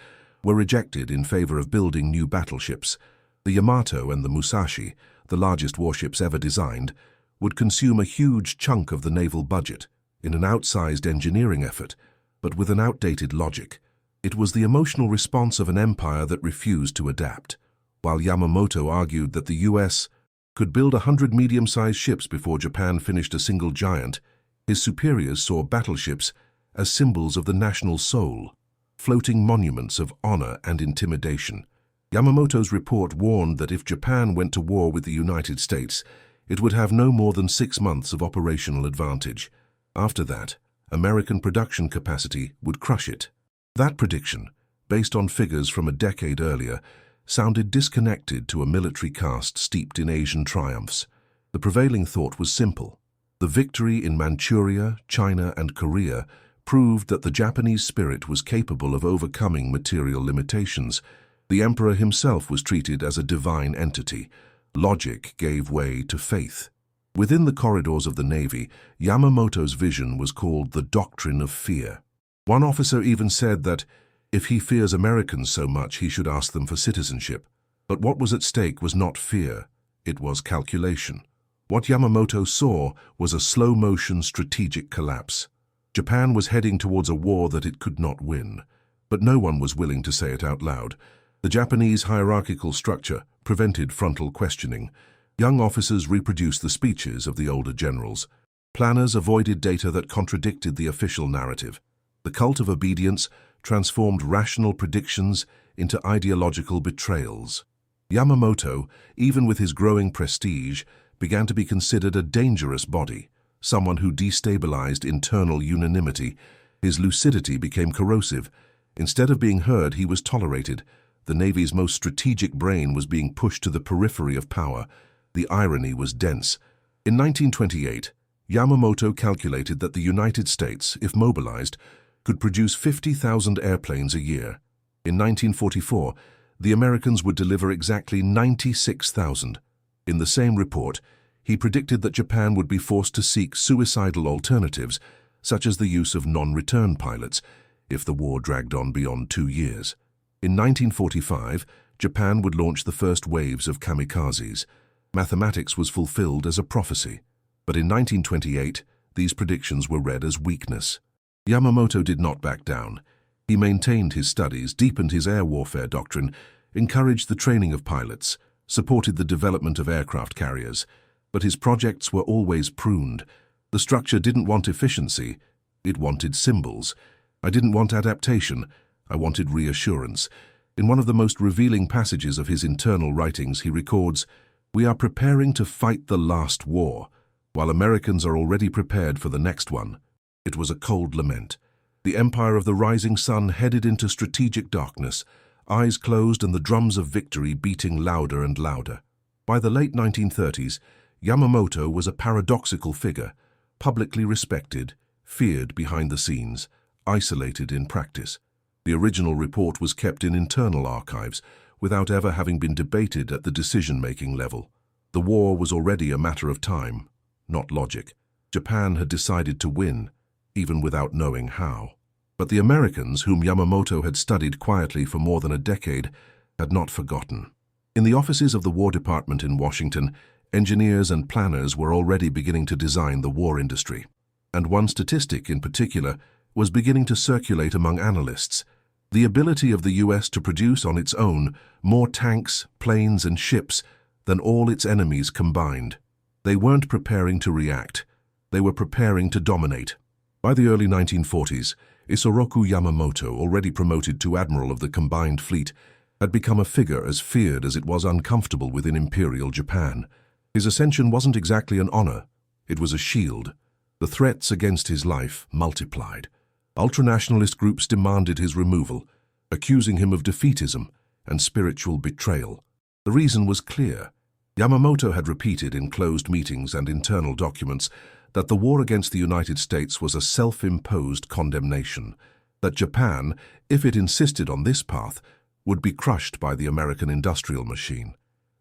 were rejected in favor of building new battleships. The Yamato and the Musashi, the largest warships ever designed, would consume a huge chunk of the naval budget in an outsized engineering effort, but with an outdated logic. It was the emotional response of an empire that refused to adapt. While Yamamoto argued that the U.S. could build 100 medium-sized ships before Japan finished a single giant, his superiors saw battleships as symbols of the national soul, floating monuments of honor and intimidation. Yamamoto's report warned that if Japan went to war with the United States, it would have no more than 6 months of operational advantage. After that, American production capacity would crush it. That prediction, based on figures from a decade earlier, sounded disconnected to a military caste steeped in Asian triumphs. The prevailing thought was simple. The victory in Manchuria, China, and Korea proved that the Japanese spirit was capable of overcoming material limitations. The emperor himself was treated as a divine entity. Logic gave way to faith. Within the corridors of the Navy, Yamamoto's vision was called the doctrine of fear. One officer even said that if he fears Americans so much, he should ask them for citizenship. But what was at stake was not fear, it was calculation. What Yamamoto saw was a slow-motion strategic collapse. Japan was heading towards a war that it could not win, but no one was willing to say it out loud. The Japanese hierarchical structure prevented frontal questioning. Young officers reproduced the speeches of the older generals. Planners avoided data that contradicted the official narrative. The cult of obedience transformed rational predictions into ideological betrayals. Yamamoto, even with his growing prestige, began to be considered a dangerous body, someone who destabilized internal unanimity. His lucidity became corrosive. Instead of being heard, he was tolerated. The Navy's most strategic brain was being pushed to the periphery of power. The irony was dense. In 1928, Yamamoto calculated that the United States, if mobilized, could produce 50,000 airplanes a year. In 1944, the Americans would deliver exactly 96,000. In the same report, he predicted that Japan would be forced to seek suicidal alternatives, such as the use of non-return pilots, if the war dragged on beyond 2 years. In 1945, Japan would launch the first waves of kamikazes. Mathematics was fulfilled as a prophecy. But in 1928, these predictions were read as weakness. Yamamoto did not back down. He maintained his studies, deepened his air warfare doctrine, encouraged the training of pilots, supported the development of aircraft carriers. But his projects were always pruned. The structure didn't want efficiency, it wanted symbols. I didn't want adaptation, I wanted reassurance. In one of the most revealing passages of his internal writings, he records, "We are preparing to fight the last war, while Americans are already prepared for the next one." It was a cold lament. The empire of the rising sun headed into strategic darkness, eyes closed and the drums of victory beating louder and louder. By the late 1930s, Yamamoto was a paradoxical figure, publicly respected, feared behind the scenes, isolated in practice. The original report was kept in internal archives, without ever having been debated at the decision-making level. The war was already a matter of time, not logic. Japan had decided to win, even without knowing how. But the Americans, whom Yamamoto had studied quietly for more than a decade, had not forgotten. In the offices of the War Department in Washington, engineers and planners were already beginning to design the war industry. And one statistic in particular was beginning to circulate among analysts: the ability of the US to produce on its own more tanks, planes, and ships than all its enemies combined. They weren't preparing to react. They were preparing to dominate. By the early 1940s, Isoroku Yamamoto, already promoted to admiral of the combined fleet, had become a figure as feared as it was uncomfortable within Imperial Japan. His ascension wasn't exactly an honor, it was a shield. The threats against his life multiplied. Ultranationalist groups demanded his removal, accusing him of defeatism and spiritual betrayal. The reason was clear. Yamamoto had repeated in closed meetings and internal documents that the war against the United States was a self-imposed condemnation, that Japan, if it insisted on this path, would be crushed by the American industrial machine.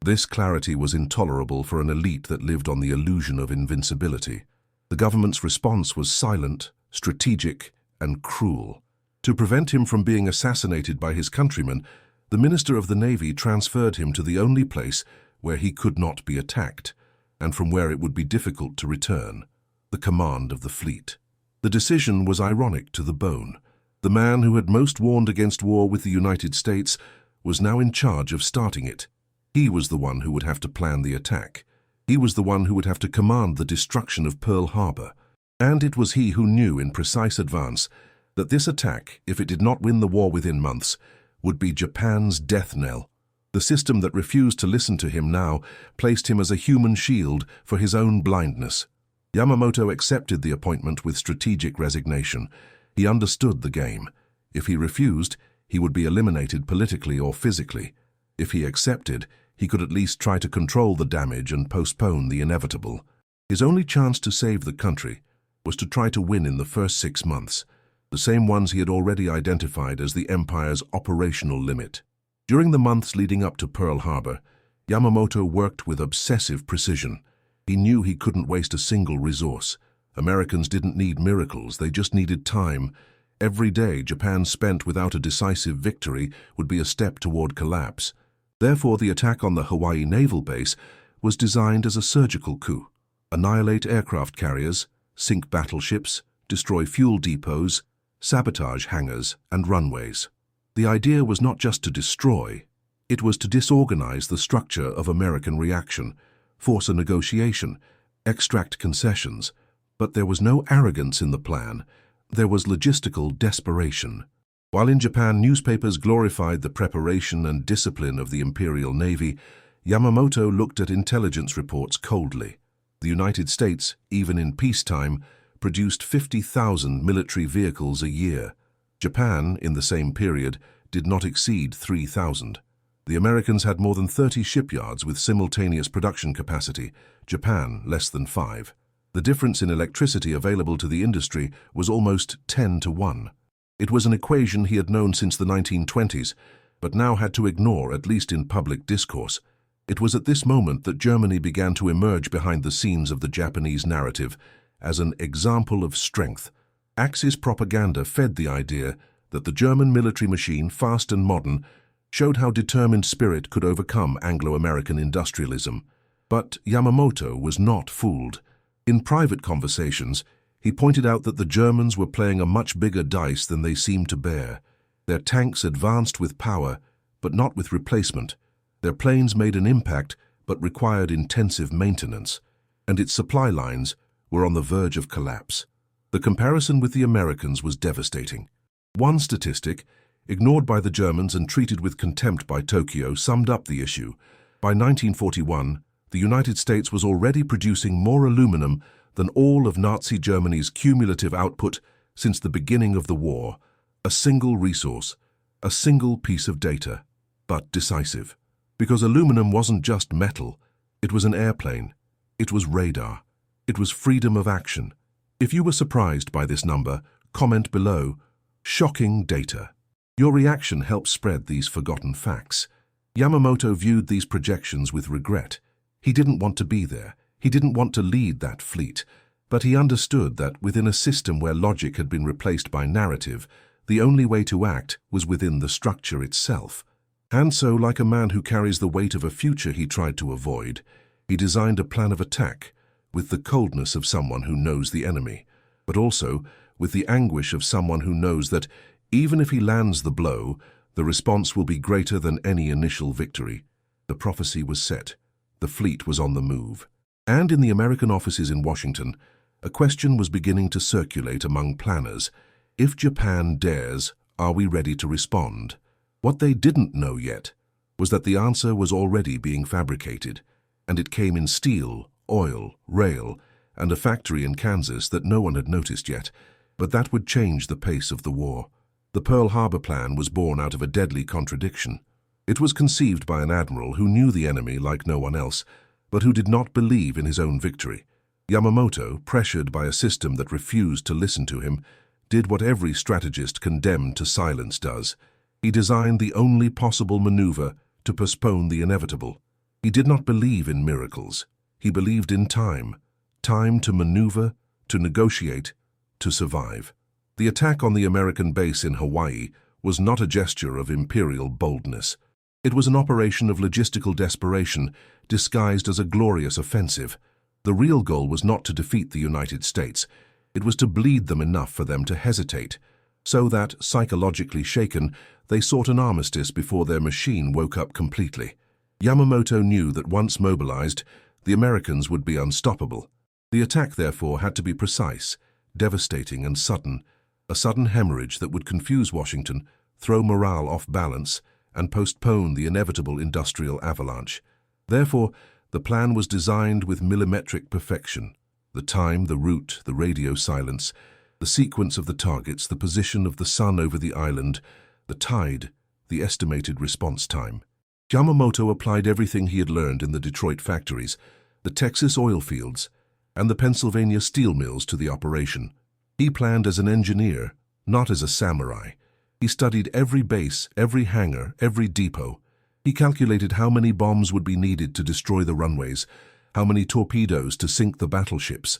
This clarity was intolerable for an elite that lived on the illusion of invincibility. The government's response was silent, strategic, and cruel. To prevent him from being assassinated by his countrymen, the Minister of the Navy transferred him to the only place where he could not be attacked, and from where it would be difficult to return: the command of the fleet. The decision was ironic to the bone. The man who had most warned against war with the United States was now in charge of starting it. He was the one who would have to plan the attack. He was the one who would have to command the destruction of Pearl Harbor. And it was he who knew in precise advance that this attack, if it did not win the war within months, would be Japan's death knell. The system that refused to listen to him now placed him as a human shield for his own blindness. Yamamoto accepted the appointment with strategic resignation. He understood the game. If he refused, he would be eliminated politically or physically. If he accepted, he could at least try to control the damage and postpone the inevitable. His only chance to save the country was to try to win in the first 6 months, the same ones he had already identified as the Empire's operational limit. During the months leading up to Pearl Harbor, Yamamoto worked with obsessive precision. He knew he couldn't waste a single resource. Americans didn't need miracles, they just needed time. Every day Japan spent without a decisive victory would be a step toward collapse. Therefore, the attack on the Hawaii naval base was designed as a surgical coup. Annihilate aircraft carriers, sink battleships, destroy fuel depots, sabotage hangars and runways. The idea was not just to destroy, it was to disorganize the structure of American reaction, force a negotiation, extract concessions. But there was no arrogance in the plan, there was logistical desperation. While in Japan newspapers glorified the preparation and discipline of the Imperial Navy, Yamamoto looked at intelligence reports coldly. The United States, even in peacetime, produced 50,000 military vehicles a year. Japan, in the same period, did not exceed 3,000. The Americans had more than 30 shipyards with simultaneous production capacity, Japan less than 5. The difference in electricity available to the industry was almost 10 to 1. It was an equation he had known since the 1920s, but now had to ignore, at least in public discourse. It was at this moment that Germany began to emerge behind the scenes of the Japanese narrative as an example of strength. Axis propaganda fed the idea that the German military machine, fast and modern, showed how determined spirit could overcome Anglo-American industrialism. But Yamamoto was not fooled. In private conversations, he pointed out that the Germans were playing a much bigger dice than they seemed to bear. Their tanks advanced with power, but not with replacement. Their planes made an impact, but required intensive maintenance. And its supply lines were on the verge of collapse. The comparison with the Americans was devastating. One statistic, ignored by the Germans and treated with contempt by Tokyo, summed up the issue. By 1941, the United States was already producing more aluminum than all of Nazi Germany's cumulative output since the beginning of the war. A single resource, a single piece of data, but decisive. Because aluminum wasn't just metal, it was an airplane, it was radar, it was freedom of action. If you were surprised by this number, comment below. Shocking data. Your reaction helps spread these forgotten facts. Yamamoto viewed these projections with regret. He didn't want to be there. He didn't want to lead that fleet, but he understood that within a system where logic had been replaced by narrative, the only way to act was within the structure itself. And so, like a man who carries the weight of a future he tried to avoid, he designed a plan of attack with the coldness of someone who knows the enemy, but also with the anguish of someone who knows that even if he lands the blow, the response will be greater than any initial victory. The prophecy was set. The fleet was on the move. And in the American offices in Washington, a question was beginning to circulate among planners. If Japan dares, are we ready to respond? What they didn't know yet was that the answer was already being fabricated, and it came in steel, oil, rail, and a factory in Kansas that no one had noticed yet, but that would change the pace of the war. The Pearl Harbor plan was born out of a deadly contradiction. It was conceived by an admiral who knew the enemy like no one else, but who did not believe in his own victory. Yamamoto, pressured by a system that refused to listen to him, did what every strategist condemned to silence does. He designed the only possible maneuver to postpone the inevitable. He did not believe in miracles. He believed in time. Time to maneuver, to negotiate, to survive. The attack on the American base in Hawaii was not a gesture of imperial boldness. It was an operation of logistical desperation disguised as a glorious offensive. The real goal was not to defeat the United States. It was to bleed them enough for them to hesitate, so that, psychologically shaken, they sought an armistice before their machine woke up completely. Yamamoto knew that once mobilized, the Americans would be unstoppable. The attack, therefore, had to be precise. devastating and sudden, a sudden hemorrhage that would confuse Washington, throw morale off balance, and postpone the inevitable industrial avalanche. Therefore, the plan was designed with millimetric perfection. The time, the route, the radio silence, the sequence of the targets, the position of the sun over the island, the tide, the estimated response time. Yamamoto applied everything he had learned in the Detroit factories, the Texas oil fields, and the Pennsylvania steel mills to the operation. He planned as an engineer, not as a samurai. He studied every base, every hangar, every depot. He calculated how many bombs would be needed to destroy the runways, how many torpedoes to sink the battleships,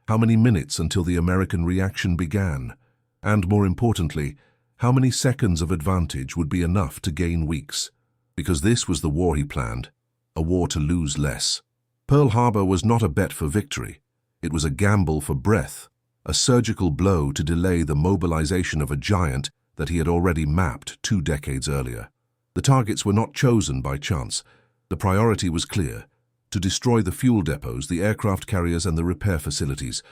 how many minutes until the American reaction began, and more importantly, how many seconds of advantage would be enough to gain weeks. Because this was the war he planned, a war to lose less. Pearl Harbor was not a bet for victory. It was a gamble for breath, a surgical blow to delay the mobilization of a giant that he had already mapped 2 decades earlier. The targets were not chosen by chance. The priority was clear: to destroy the fuel depots, the aircraft carriers, and the repair facilities.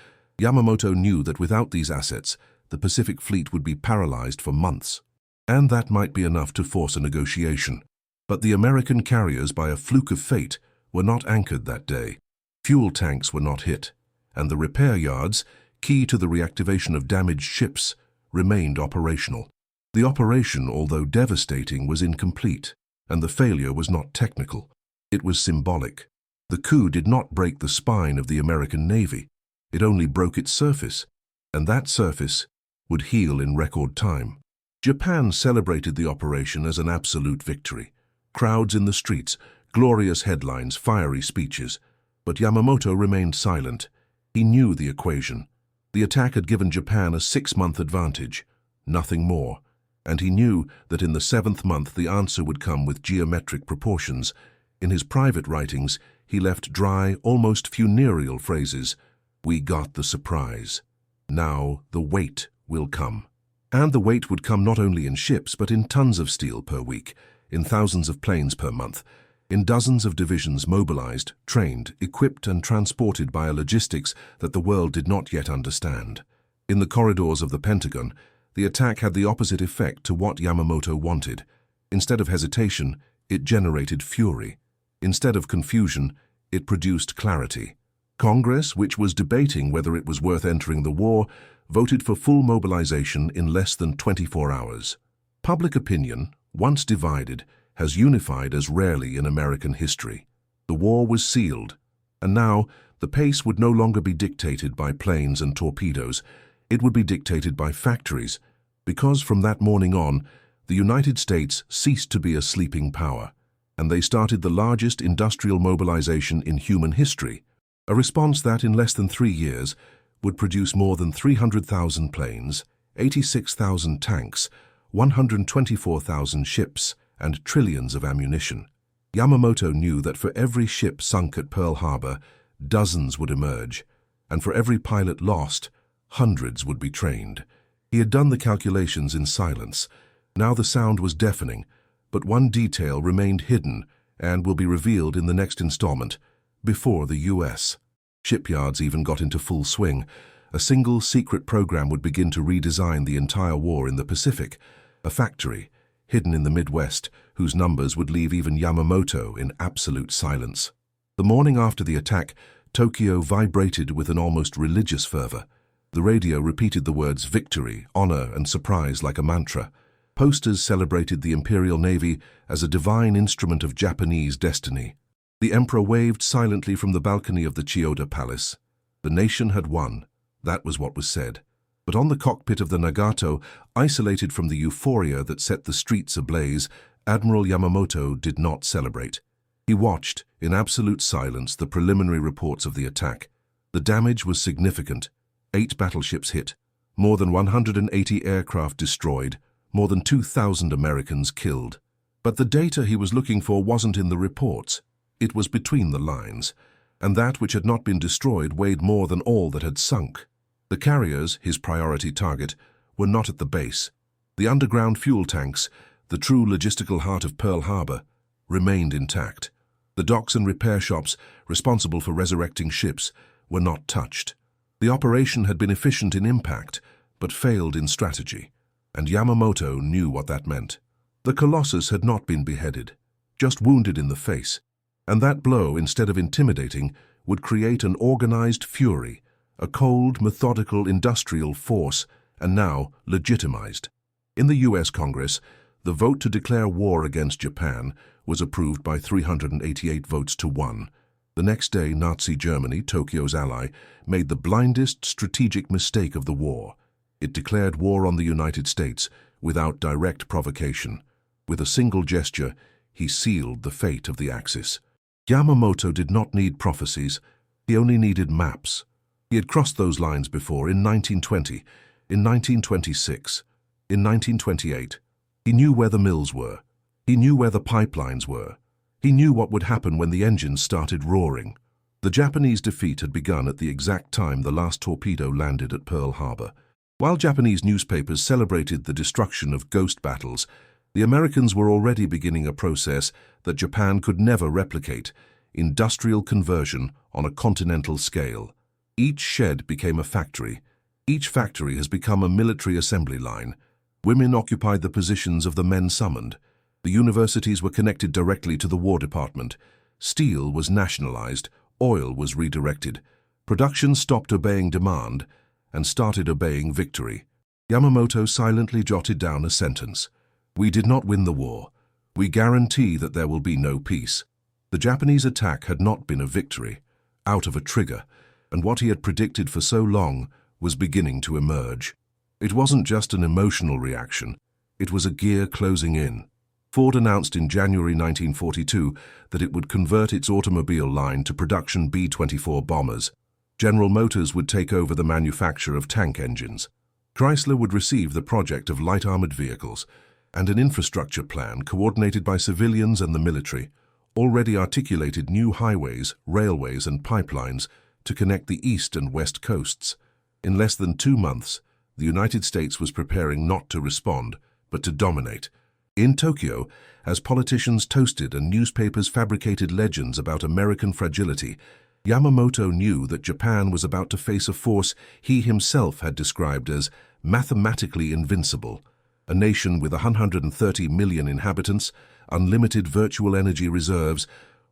Yamamoto knew that without these assets, the Pacific Fleet would be paralyzed for months. And that might be enough to force a negotiation. But the American carriers, by a fluke of fate, were not anchored that day. Fuel tanks were not hit, and the repair yards, key to the reactivation of damaged ships, remained operational. The operation, although devastating, was incomplete, and the failure was not technical. It was symbolic. The coup did not break the spine of the American Navy. It only broke its surface, and that surface would heal in record time. Japan celebrated the operation as an absolute victory. Crowds in the streets, glorious headlines, fiery speeches. But Yamamoto remained silent. He knew the equation. The attack had given Japan a 6-month advantage, nothing more. And he knew that in the 7th month the answer would come with geometric proportions. In his private writings, he left dry, almost funereal phrases. "We got the surprise. Now the weight will come." And the weight would come not only in ships, but in tons of steel per week, in thousands of planes per month, in dozens of divisions mobilized, trained, equipped, and transported by a logistics that the world did not yet understand. In the corridors of the Pentagon, the attack had the opposite effect to what Yamamoto wanted. Instead of hesitation, it generated fury. Instead of confusion, it produced clarity. Congress, which was debating whether it was worth entering the war, voted for full mobilization in less than 24 hours. Public opinion, once divided, has unified as rarely in American history. The war was sealed, and now the pace would no longer be dictated by planes and torpedoes. It would be dictated by factories, because from that morning on, the United States ceased to be a sleeping power, and they started the largest industrial mobilization in human history, a response that in less than 3 years would produce more than 300,000 planes, 86,000 tanks, 124,000 ships, and trillions of ammunition. Yamamoto knew that for every ship sunk at Pearl Harbor, dozens would emerge, and for every pilot lost, hundreds would be trained. He had done the calculations in silence. Now the sound was deafening, but one detail remained hidden and will be revealed in the next installment, before the U.S. Shipyards even got into full swing. A single secret program would begin to redesign the entire war in the Pacific. A factory, hidden in the Midwest, whose numbers would leave even Yamamoto in absolute silence. The morning after the attack, Tokyo vibrated with an almost religious fervor. The radio repeated the words victory, honor, and surprise like a mantra. Posters celebrated the Imperial Navy as a divine instrument of Japanese destiny. The emperor waved silently from the balcony of the Chiyoda Palace. The nation had won. That was what was said. But on the cockpit of the Nagato, isolated from the euphoria that set the streets ablaze, Admiral Yamamoto did not celebrate. He watched, in absolute silence, the preliminary reports of the attack. The damage was significant. 8 battleships hit, more than 180 aircraft destroyed, more than 2,000 Americans killed. But the data he was looking for wasn't in the reports. It was between the lines, and that which had not been destroyed weighed more than all that had sunk. The carriers, his priority target, were not at the base. The underground fuel tanks, the true logistical heart of Pearl Harbor, remained intact. The docks and repair shops, responsible for resurrecting ships, were not touched. The operation had been efficient in impact, but failed in strategy, and Yamamoto knew what that meant. The Colossus had not been beheaded, just wounded in the face, and that blow, instead of intimidating, would create an organized fury, a cold, methodical industrial force, and now legitimized. In the US Congress, the vote to declare war against Japan was approved by 388 votes to 1. The next day, Nazi Germany, Tokyo's ally, made the blindest strategic mistake of the war. It declared war on the United States without direct provocation. With a single gesture, he sealed the fate of the Axis. Yamamoto did not need prophecies, he only needed maps. He had crossed those lines before in 1920, in 1926, in 1928. He knew where the mills were. He knew where the pipelines were. He knew what would happen when the engines started roaring. The Japanese defeat had begun at the exact time the last torpedo landed at Pearl Harbor. While Japanese newspapers celebrated the destruction of ghost battles, the Americans were already beginning a process that Japan could never replicate: industrial conversion on a continental scale. Each shed became a factory. Each factory has become a military assembly line. Women occupied the positions of the men summoned. The universities were connected directly to the War Department. Steel was nationalized, oil was redirected. Production stopped obeying demand and started obeying victory. Yamamoto silently jotted down a sentence. "We did not win the war. We guarantee that there will be no peace." The Japanese attack had not been a victory, out of a trigger, and what he had predicted for so long was beginning to emerge. It wasn't just an emotional reaction, it was a gear closing in. Ford announced in January 1942 that it would convert its automobile line to production B-24 bombers. General Motors would take over the manufacture of tank engines. Chrysler would receive the project of light armored vehicles, and an infrastructure plan coordinated by civilians and the military already articulated new highways, railways, and pipelines to connect the east and west coasts. In less than 2 months, the United States was preparing not to respond, but to dominate. In Tokyo, as politicians toasted and newspapers fabricated legends about American fragility, Yamamoto knew that Japan was about to face a force he himself had described as mathematically invincible, a nation with 130 million inhabitants, unlimited virtual energy reserves,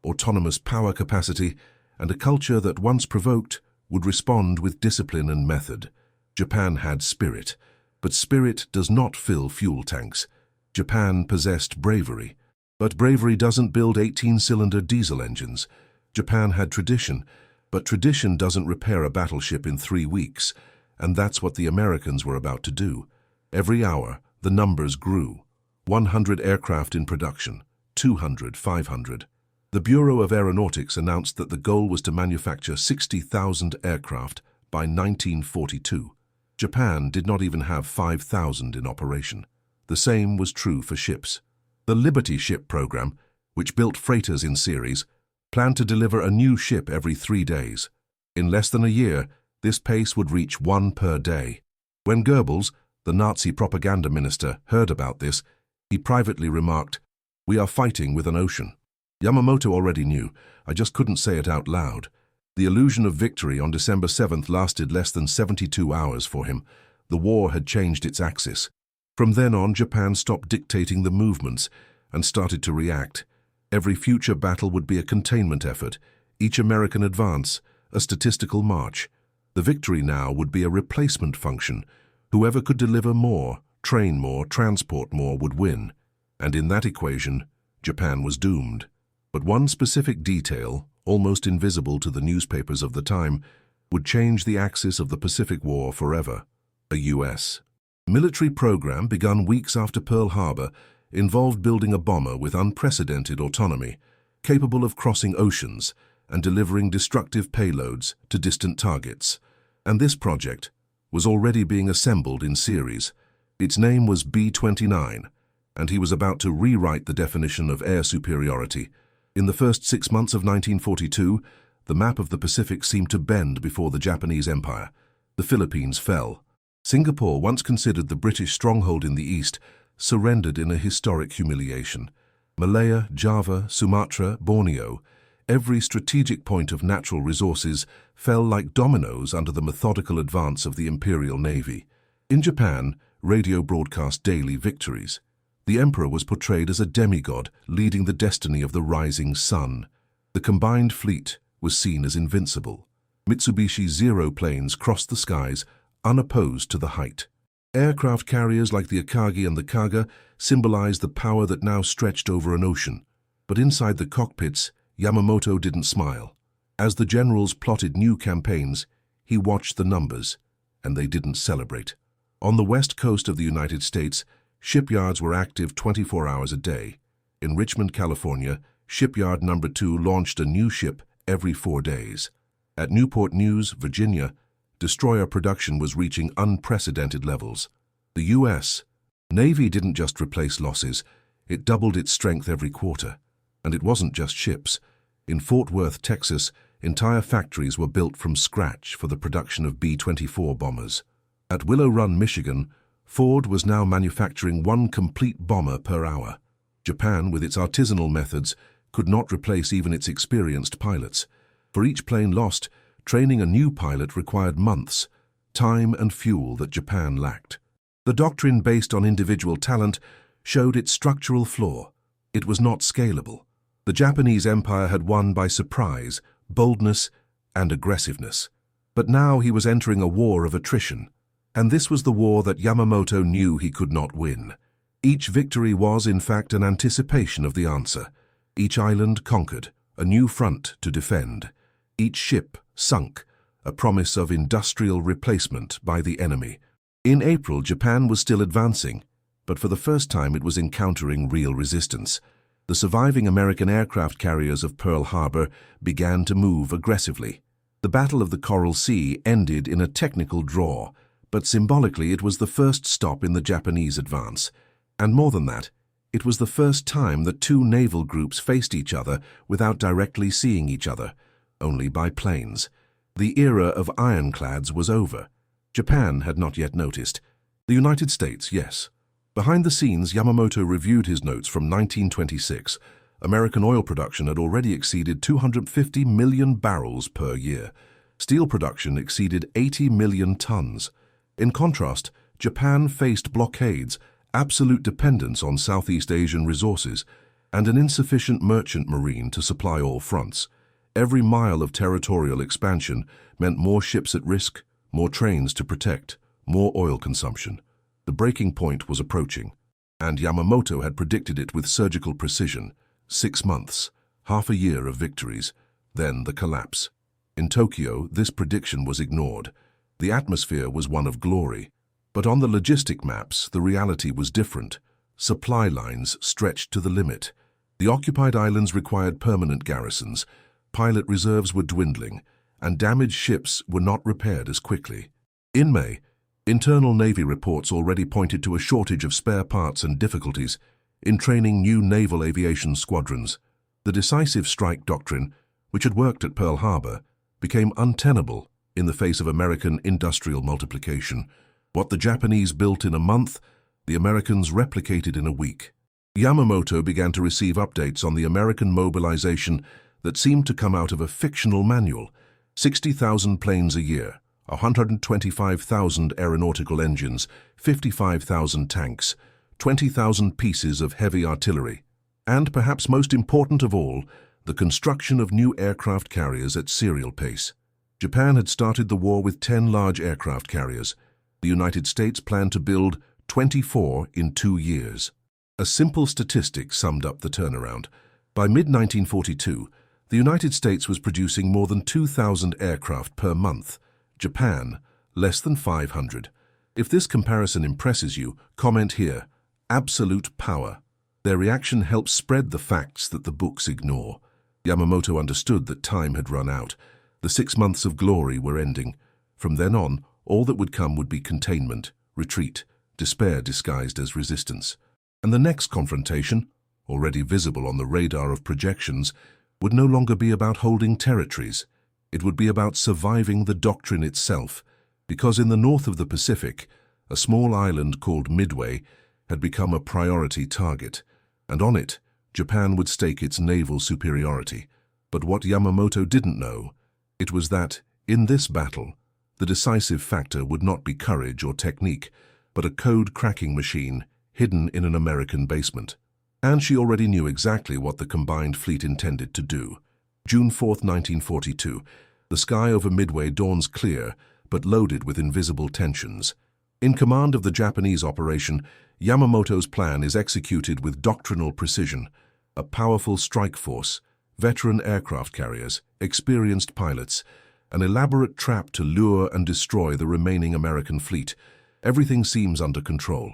autonomous power capacity, and a culture that, once provoked, would respond with discipline and method. Japan had spirit, but spirit does not fill fuel tanks. Japan possessed bravery, but bravery doesn't build 18-cylinder diesel engines. Japan had tradition, but tradition doesn't repair a battleship in 3 weeks, and that's what the Americans were about to do. Every hour, the numbers grew. 100 aircraft in production, 200, 500. The Bureau of Aeronautics announced that the goal was to manufacture 60,000 aircraft by 1942. Japan did not even have 5,000 in operation. The same was true for ships. The Liberty Ship program, which built freighters in series, planned to deliver a new ship every 3 days. In less than a year, this pace would reach 1 per day. When Goebbels, the Nazi propaganda minister, heard about this, he privately remarked, "We are fighting with an ocean." Yamamoto already knew, I just couldn't say it out loud. The illusion of victory on December 7th lasted less than 72 hours for him. The war had changed its axis. From then on, Japan stopped dictating the movements and started to react. Every future battle would be a containment effort, each American advance, a statistical march. The victory now would be a replacement function. Whoever could deliver more, train more, transport more would win. And in that equation, Japan was doomed. But one specific detail, almost invisible to the newspapers of the time, would change the axis of the Pacific War forever: a U.S. military program begun weeks after Pearl Harbor involved building a bomber with unprecedented autonomy, capable of crossing oceans and delivering destructive payloads to distant targets. And this project was already being assembled in series. Its name was B-29, and he was about to rewrite the definition of air superiority. In the first 6 months of 1942, the map of the Pacific seemed to bend before the Japanese Empire. The Philippines fell. Singapore, once considered the British stronghold in the east, surrendered in a historic humiliation. Malaya, Java, Sumatra, Borneo, Every strategic point of natural resources fell like dominoes under the methodical advance of the Imperial Navy. In Japan, radio broadcast daily victories. The emperor was portrayed as a demigod leading the destiny of the rising sun. The combined fleet was seen as invincible. Mitsubishi Zero planes crossed the skies, unopposed to the height. Aircraft carriers like the Akagi and the Kaga symbolized the power that now stretched over an ocean. But inside the cockpits, Yamamoto didn't smile. As the generals plotted new campaigns, he watched the numbers, and they didn't celebrate. On the west coast of the United States, shipyards were active 24 hours a day. In Richmond, California, Shipyard No. 2 launched a new ship every 4 days. At Newport News, Virginia, destroyer production was reaching unprecedented levels. The U.S. Navy didn't just replace losses, it doubled its strength every quarter. And it wasn't just ships. In Fort Worth, Texas, entire factories were built from scratch for the production of B-24 bombers. At Willow Run, Michigan, Ford was now manufacturing one complete bomber per hour. Japan, with its artisanal methods, could not replace even its experienced pilots. For each plane lost, training a new pilot required months, time and fuel that Japan lacked. The doctrine based on individual talent showed its structural flaw. It was not scalable. The Japanese Empire had won by surprise, boldness, and aggressiveness. But now he was entering a war of attrition. And this was the war that Yamamoto knew he could not win. Each victory was, in fact, an anticipation of the answer. Each island conquered, a new front to defend. Each ship sunk, a promise of industrial replacement by the enemy. In April, Japan was still advancing, but for the first time it was encountering real resistance. The surviving American aircraft carriers of Pearl Harbor began to move aggressively. The Battle of the Coral Sea ended in a technical draw, but symbolically it was the first stop in the Japanese advance. And more than that, it was the first time that two naval groups faced each other without directly seeing each other, only by planes. The era of ironclads was over. Japan had not yet noticed. The United States, yes. Behind the scenes, Yamamoto reviewed his notes from 1926. American oil production had already exceeded 250 million barrels per year. Steel production exceeded 80 million tons. In contrast, Japan faced blockades, absolute dependence on Southeast Asian resources, and an insufficient merchant marine to supply all fronts. Every mile of territorial expansion meant more ships at risk, more trains to protect, more oil consumption. The breaking point was approaching, and Yamamoto had predicted it with surgical precision. 6 months, half a year of victories, then the collapse. In Tokyo, this prediction was ignored. The atmosphere was one of glory. But on the logistic maps, the reality was different. Supply lines stretched to the limit. The occupied islands required permanent garrisons. Pilot reserves were dwindling, and damaged ships were not repaired as quickly. In May, internal Navy reports already pointed to a shortage of spare parts and difficulties in training new naval aviation squadrons. The decisive strike doctrine, which had worked at Pearl Harbor, became untenable in the face of American industrial multiplication. What the Japanese built in a month, the Americans replicated in a week. Yamamoto began to receive updates on the American mobilization that seemed to come out of a fictional manual. 60,000 planes a year, 125,000 aeronautical engines, 55,000 tanks, 20,000 pieces of heavy artillery, and perhaps most important of all, the construction of new aircraft carriers at serial pace. Japan had started the war with 10 large aircraft carriers. The United States planned to build 24 in 2 years. A simple statistic summed up the turnaround. By mid-1942, the United States was producing more than 2,000 aircraft per month. Japan, less than 500. If this comparison impresses you, comment here. Absolute power. Their reaction helps spread the facts that the books ignore. Yamamoto understood that time had run out. The 6 months of glory were ending. From then on, all that would come would be containment, retreat, despair disguised as resistance. And the next confrontation, already visible on the radar of projections, would no longer be about holding territories. It would be about surviving the doctrine itself, because in the north of the Pacific, a small island called Midway had become a priority target, and on it, Japan would stake its naval superiority. But what Yamamoto didn't know, it was that, in this battle, the decisive factor would not be courage or technique, but a code-cracking machine hidden in an American basement. And she already knew exactly what the combined fleet intended to do. June 4, 1942, the sky over Midway dawns clear, but loaded with invisible tensions. In command of the Japanese operation, Yamamoto's plan is executed with doctrinal precision. A powerful strike force, veteran aircraft carriers, experienced pilots, an elaborate trap to lure and destroy the remaining American fleet. Everything seems under control.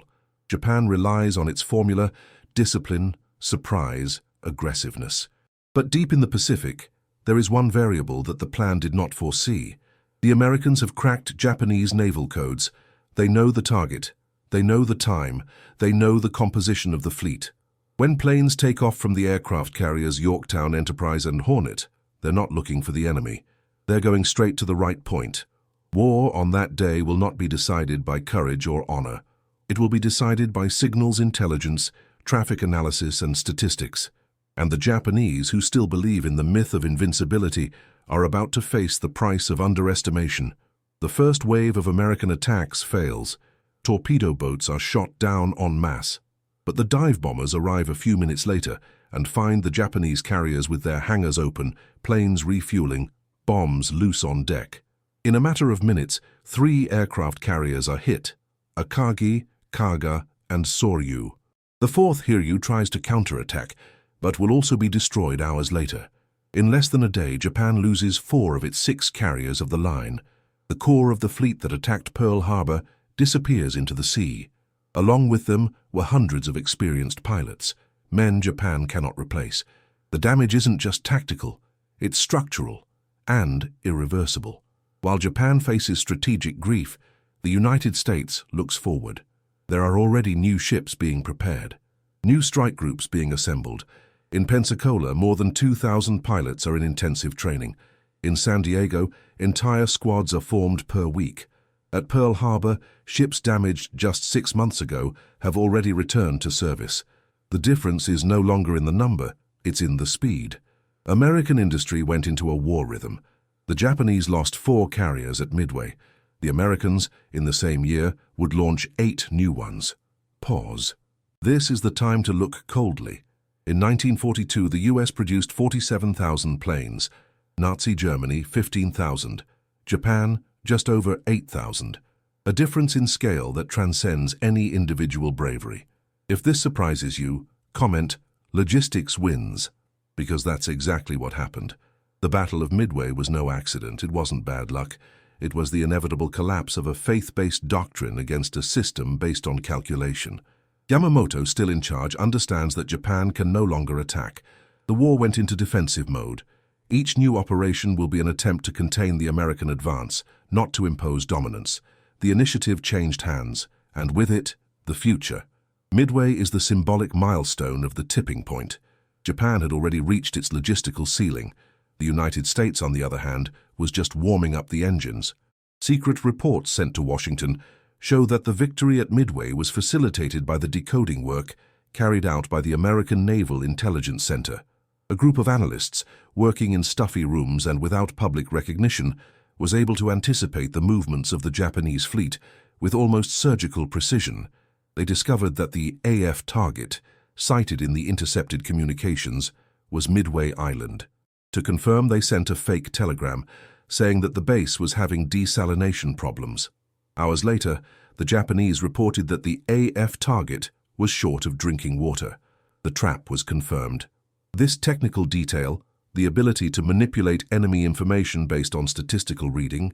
Japan relies on its formula: discipline, surprise, aggressiveness. But deep in the Pacific, there is one variable that the plan did not foresee. The Americans have cracked Japanese naval codes. They know the target, they know the time, they know the composition of the fleet. When planes take off from the aircraft carriers Yorktown, Enterprise, and Hornet, they're not looking for the enemy. They're going straight to the right point. War on that day will not be decided by courage or honor. It will be decided by signals intelligence, traffic analysis, and statistics. And the Japanese, who still believe in the myth of invincibility, are about to face the price of underestimation. The first wave of American attacks fails. Torpedo boats are shot down en masse. But the dive bombers arrive a few minutes later and find the Japanese carriers with their hangars open, planes refueling, bombs loose on deck. In a matter of minutes, 3 aircraft carriers are hit: Akagi, Kaga, and Soryu. The 4th Hiryu tries to counterattack, but will also be destroyed hours later. In less than a day, Japan loses 4 of its 6 carriers of the line. The core of the fleet that attacked Pearl Harbor disappears into the sea. Along with them were hundreds of experienced pilots, men Japan cannot replace. The damage isn't just tactical, it's structural and irreversible. While Japan faces strategic grief, the United States looks forward. There are already new ships being prepared, new strike groups being assembled. In Pensacola, more than 2,000 pilots are in intensive training. In San Diego, entire squads are formed per week. At Pearl Harbor, ships damaged just 6 months ago have already returned to service. The difference is no longer in the number, it's in the speed. American industry went into a war rhythm. The Japanese lost 4 carriers at Midway. The Americans, in the same year, would launch 8 new ones. Pause. This is the time to look coldly. In 1942, the US produced 47,000 planes. Nazi Germany, 15,000. Japan, just over 8,000. A difference in scale that transcends any individual bravery. If this surprises you, comment, "Logistics wins," because that's exactly what happened. The Battle of Midway was no accident. It wasn't bad luck. It was the inevitable collapse of a faith-based doctrine against a system based on calculation. Yamamoto, still in charge, understands that Japan can no longer attack. The war went into defensive mode. Each new operation will be an attempt to contain the American advance, not to impose dominance. The initiative changed hands, and with it, the future. Midway is the symbolic milestone of the tipping point. Japan had already reached its logistical ceiling. The United States, on the other hand, was just warming up the engines. Secret reports sent to Washington show that the victory at Midway was facilitated by the decoding work carried out by the American Naval Intelligence Center. A group of analysts, working in stuffy rooms and without public recognition, was able to anticipate the movements of the Japanese fleet with almost surgical precision. They discovered that the AF target, sighted in the intercepted communications, was Midway Island. To confirm, they sent a fake telegram saying that the base was having desalination problems. Hours later, the Japanese reported that the AF target was short of drinking water. The trap was confirmed. This technical detail, the ability to manipulate enemy information based on statistical reading,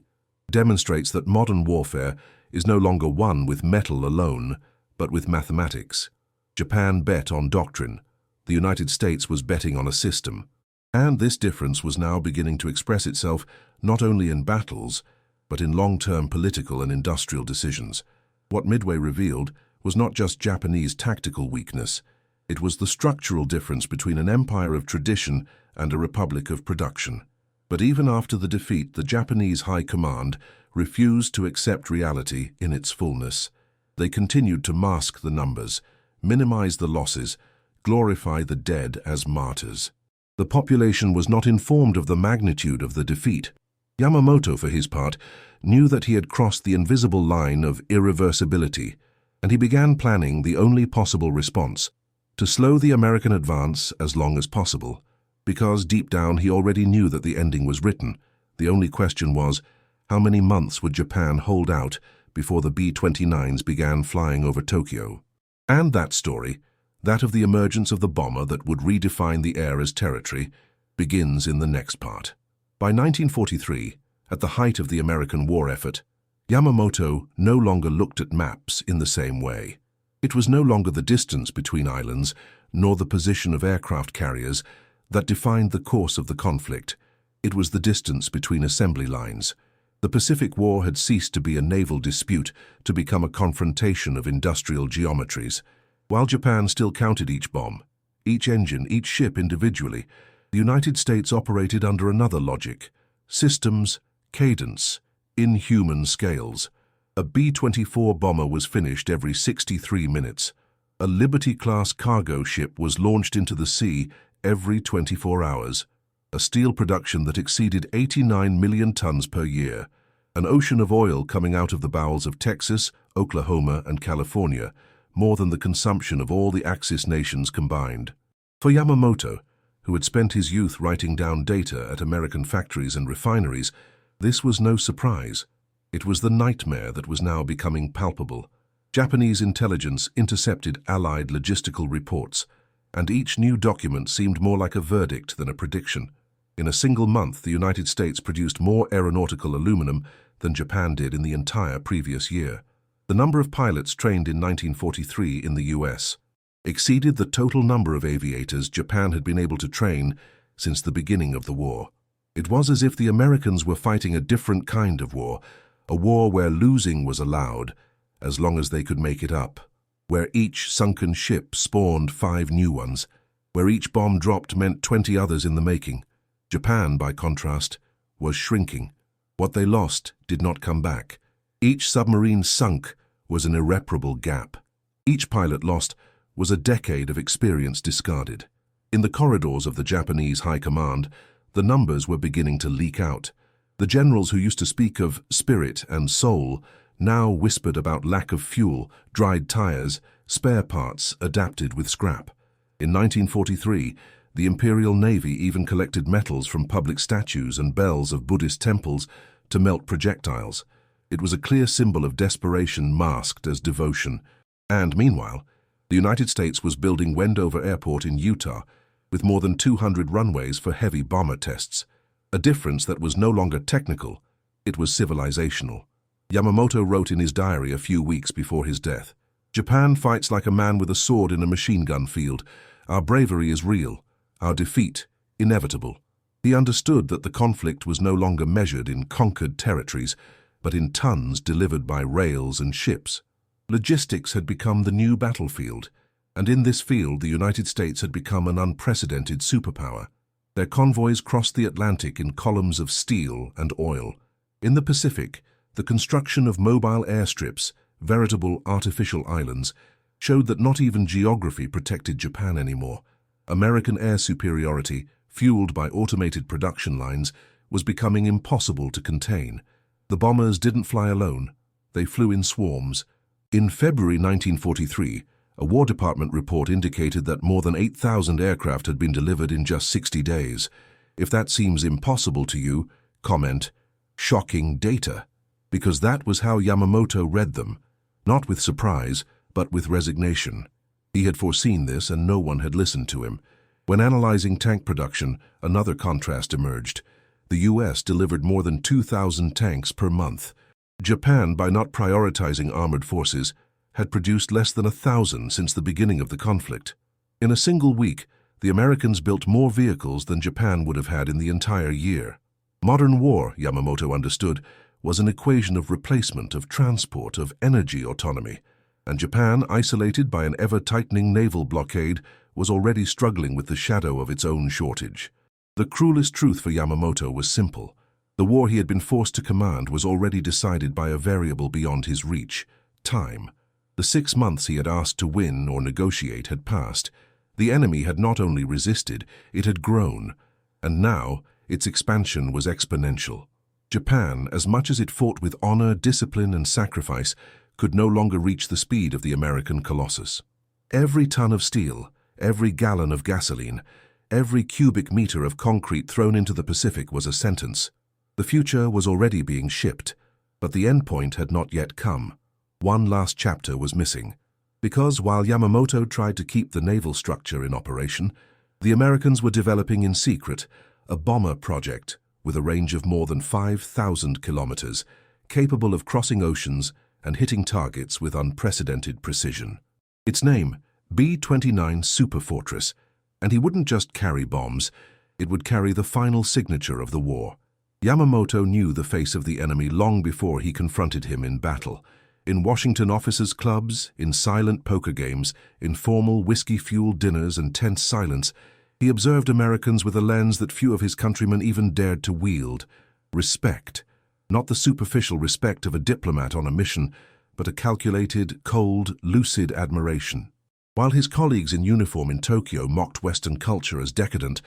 demonstrates that modern warfare is no longer won with metal alone, but with mathematics. Japan bet on doctrine. The United States was betting on a system. And this difference was now beginning to express itself not only in battles, but in long-term political and industrial decisions. What Midway revealed was not just Japanese tactical weakness, it was the structural difference between an empire of tradition and a republic of production. But even after the defeat, the Japanese High Command refused to accept reality in its fullness. They continued to mask the numbers, minimize the losses, glorify the dead as martyrs. The population was not informed of the magnitude of the defeat. Yamamoto, for his part, knew that he had crossed the invisible line of irreversibility, and he began planning the only possible response: to slow the American advance as long as possible, because deep down he already knew that the ending was written. The only question was, how many months would Japan hold out before the B-29s began flying over Tokyo? And that story, that of the emergence of the bomber that would redefine the air as territory, begins in the next part. By 1943, at the height of the American war effort, Yamamoto no longer looked at maps in the same way. It was no longer the distance between islands, nor the position of aircraft carriers, that defined the course of the conflict. It was the distance between assembly lines. The Pacific War had ceased to be a naval dispute to become a confrontation of industrial geometries. While Japan still counted each bomb, each engine, each ship individually, the United States operated under another logic: systems, cadence, inhuman scales. A B-24 bomber was finished every 63 minutes. A Liberty-class cargo ship was launched into the sea every 24 hours. A steel production that exceeded 89 million tons per year. An ocean of oil coming out of the bowels of Texas, Oklahoma, and California, more than the consumption of all the Axis nations combined. For Yamamoto, who had spent his youth writing down data at American factories and refineries, this was no surprise. It was the nightmare that was now becoming palpable. Japanese intelligence intercepted Allied logistical reports, and each new document seemed more like a verdict than a prediction. In a single month, the United States produced more aeronautical aluminum than Japan did in the entire previous year. The number of pilots trained in 1943 in the U.S. exceeded the total number of aviators Japan had been able to train since the beginning of the war. It was as if the Americans were fighting a different kind of war, a war where losing was allowed as long as they could make it up, where each sunken ship spawned 5 new ones, where each bomb dropped meant 20 others in the making. Japan, by contrast, was shrinking. What they lost did not come back. Each submarine sunk was an irreparable gap. Each pilot lost was a decade of experience discarded. In the corridors of the Japanese High Command, the numbers were beginning to leak out. The generals who used to speak of spirit and soul now whispered about lack of fuel, dried tires, spare parts adapted with scrap. In 1943, the Imperial Navy even collected metals from public statues and bells of Buddhist temples to melt projectiles. It was a clear symbol of desperation masked as devotion. And meanwhile, the United States was building Wendover Airport in Utah with more than 200 runways for heavy bomber tests. A difference that was no longer technical, it was civilizational. Yamamoto wrote in his diary a few weeks before his death, "Japan fights like a man with a sword in a machine gun field. Our bravery is real, our defeat inevitable." He understood that the conflict was no longer measured in conquered territories, but in tons delivered by rails and ships. Logistics had become the new battlefield, and in this field the United States had become an unprecedented superpower. Their convoys crossed the Atlantic in columns of steel and oil. In the Pacific, the construction of mobile airstrips, veritable artificial islands, showed that not even geography protected Japan anymore. American air superiority, fueled by automated production lines, was becoming impossible to contain. The bombers didn't fly alone. They flew in swarms. In February 1943, a War Department report indicated that more than 8,000 aircraft had been delivered in just 60 days. If that seems impossible to you, comment, "Shocking data," because that was how Yamamoto read them, not with surprise, but with resignation. He had foreseen this and no one had listened to him. When analyzing tank production, another contrast emerged. The U.S. delivered more than 2,000 tanks per month. Japan, by not prioritizing armored forces, had produced less than 1,000 since the beginning of the conflict. In a single week, the Americans built more vehicles than Japan would have had in the entire year. Modern war, Yamamoto understood, was an equation of replacement, of transport, of energy autonomy, and Japan, isolated by an ever-tightening naval blockade, was already struggling with the shadow of its own shortage. The cruelest truth for Yamamoto was simple. The war he had been forced to command was already decided by a variable beyond his reach: time. The 6 months he had asked to win or negotiate had passed, The enemy had not only resisted, it had grown, and now its expansion was exponential. Japan, as much as it fought with honor, discipline, and sacrifice, could no longer reach the speed of the American colossus. Every ton of steel, every gallon of gasoline, every cubic meter of concrete thrown into the Pacific was a sentence. The future was already being shipped, but the endpoint had not yet come. One last chapter was missing. Because while Yamamoto tried to keep the naval structure in operation, the Americans were developing in secret a bomber project with a range of more than 5,000 kilometers, capable of crossing oceans and hitting targets with unprecedented precision. Its name, B-29 Superfortress, and he wouldn't just carry bombs, it would carry the final signature of the war. Yamamoto knew the face of the enemy long before he confronted him in battle. In Washington officers' clubs, in silent poker games, in formal whiskey-fueled dinners and tense silence, he observed Americans with a lens that few of his countrymen even dared to wield. Respect. Not the superficial respect of a diplomat on a mission, but a calculated, cold, lucid admiration. While his colleagues in uniform in Tokyo mocked Western culture as decadent,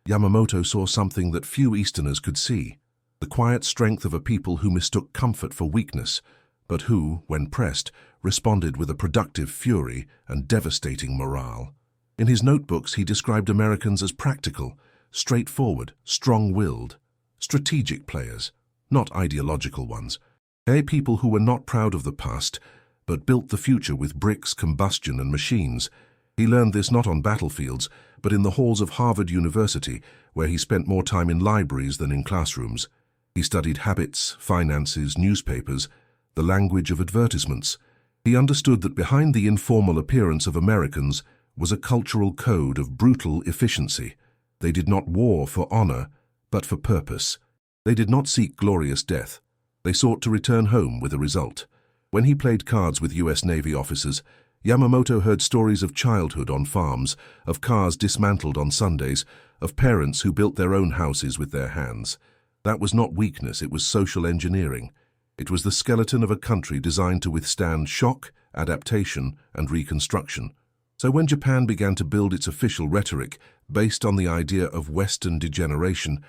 Yamamoto saw something that few Easterners could see. The quiet strength of a people who mistook comfort for weakness, but who, when pressed, responded with a productive fury and devastating morale. In his notebooks, he described Americans as practical, straightforward, strong-willed, strategic players, not ideological ones. A people who were not proud of the past, but built the future with bricks, combustion, and machines. He learned this not on battlefields, but in the halls of Harvard University, where he spent more time in libraries than in classrooms. He studied habits, finances, newspapers, the language of advertisements. He understood that behind the informal appearance of Americans was a cultural code of brutal efficiency. They did not war for honor, but for purpose. They did not seek glorious death. They sought to return home with a result. When he played cards with U.S. Navy officers, Yamamoto heard stories of childhood on farms, of cars dismantled on Sundays, of parents who built their own houses with their hands. That was not weakness, it was social engineering. It was the skeleton of a country designed to withstand shock, adaptation, and reconstruction. So when Japan began to build its official rhetoric based on the idea of Western degeneration,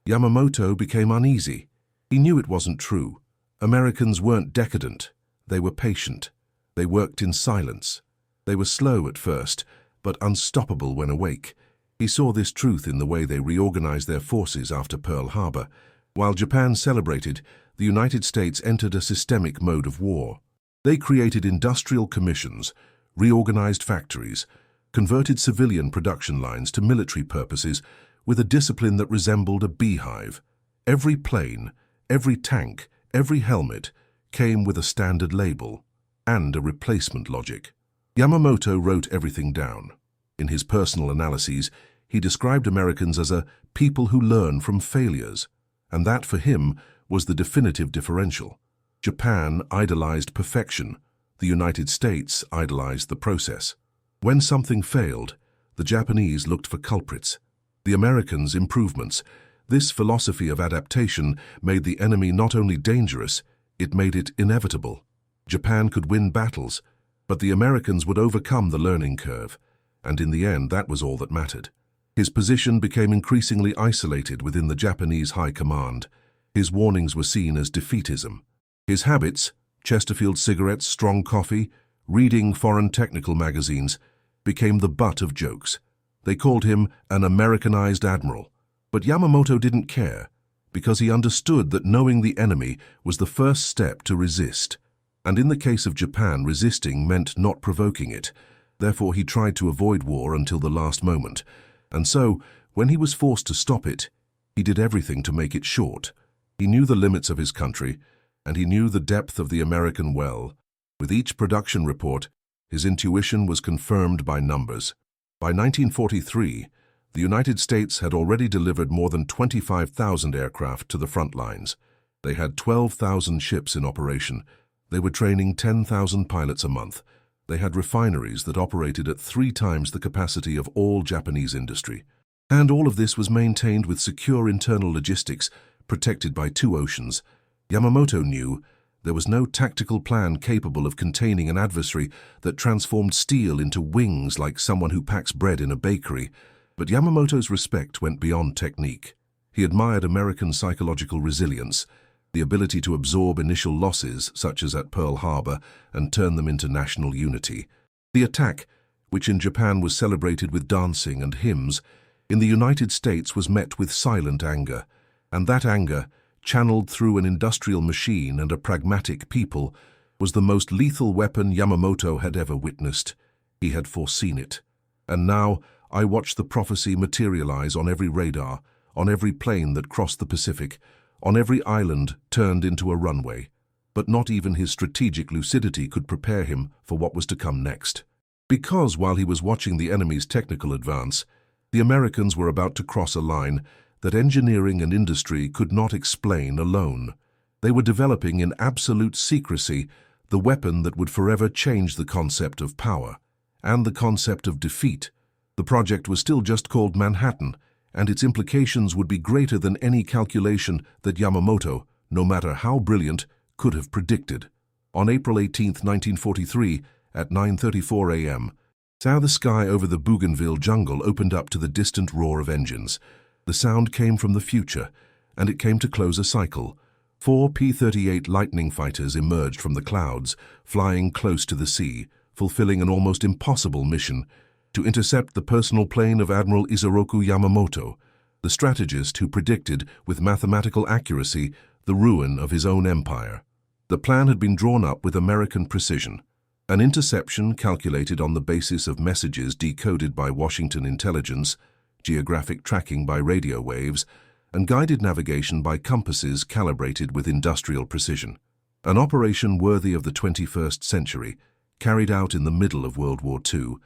Yamamoto became uneasy. He knew it wasn't true. Americans weren't decadent. They were patient. They worked in silence. They were slow at first, but unstoppable when awake. He saw this truth in the way they reorganized their forces after Pearl Harbor. While Japan celebrated, the United States entered a systemic mode of war. They created industrial commissions, reorganized factories, converted civilian production lines to military purposes with a discipline that resembled a beehive. Every plane, every tank, every helmet came with a standard label and a replacement logic. Yamamoto wrote everything down. In his personal analyses, he described Americans as a people who learn from failures, and that for him was the definitive differential. Japan idolized perfection. The United States idolized the process. When something failed, the Japanese looked for culprits. The Americans, improvements. This philosophy of adaptation made the enemy not only dangerous, it made it inevitable. Japan could win battles, but the Americans would overcome the learning curve, and in the end that was all that mattered. His position became increasingly isolated within the Japanese high command. His warnings were seen as defeatism. His habits, Chesterfield cigarettes, strong coffee, reading foreign technical magazines, became the butt of jokes. They called him an Americanized admiral. But Yamamoto didn't care, because he understood that knowing the enemy was the first step to resist. And in the case of Japan, resisting meant not provoking it. Therefore, he tried to avoid war until the last moment. And so, when he was forced to stop it, he did everything to make it short. He knew the limits of his country, and he knew the depth of the American well. With each production report, his intuition was confirmed by numbers. By 1943, the United States had already delivered more than 25,000 aircraft to the front lines. They had 12,000 ships in operation. They were training 10,000 pilots a month. They had refineries that operated at 3 times the capacity of all Japanese industry. And all of this was maintained with secure internal logistics, protected by 2 oceans. Yamamoto knew There was no tactical plan capable of containing an adversary that transformed steel into wings like someone who packs bread in a bakery. But Yamamoto's respect went beyond technique. He admired American psychological resilience, the ability to absorb initial losses, such as at Pearl Harbor, and turn them into national unity. The attack, which in Japan was celebrated with dancing and hymns, in the United States was met with silent anger, and that anger, channeled through an industrial machine and a pragmatic people, was the most lethal weapon Yamamoto had ever witnessed. He had foreseen it. And now I watched the prophecy materialize on every radar, on every plane that crossed the Pacific, on every island turned into a runway. But not even his strategic lucidity could prepare him for what was to come next. Because while he was watching the enemy's technical advance, the Americans were about to cross a line that engineering and industry could not explain alone. They were developing in absolute secrecy the weapon that would forever change the concept of power and the concept of defeat. The project was still just called Manhattan, and its implications would be greater than any calculation that Yamamoto, no matter how brilliant, could have predicted. On April 18, 1943, at 9:34 a.m., the sky over the Bougainville jungle opened up to the distant roar of engines. The sound came from the future, and it came to close a cycle. 4 P-38 Lightning fighters emerged from the clouds, flying close to the sea, fulfilling an almost impossible mission: to intercept the personal plane of Admiral Isoroku Yamamoto, the strategist who predicted, with mathematical accuracy, the ruin of his own empire. The plan had been drawn up with American precision. An interception calculated on the basis of messages decoded by Washington intelligence, geographic tracking by radio waves, and guided navigation by compasses calibrated with industrial precision. An operation worthy of the 21st century, carried out in the middle of World War II,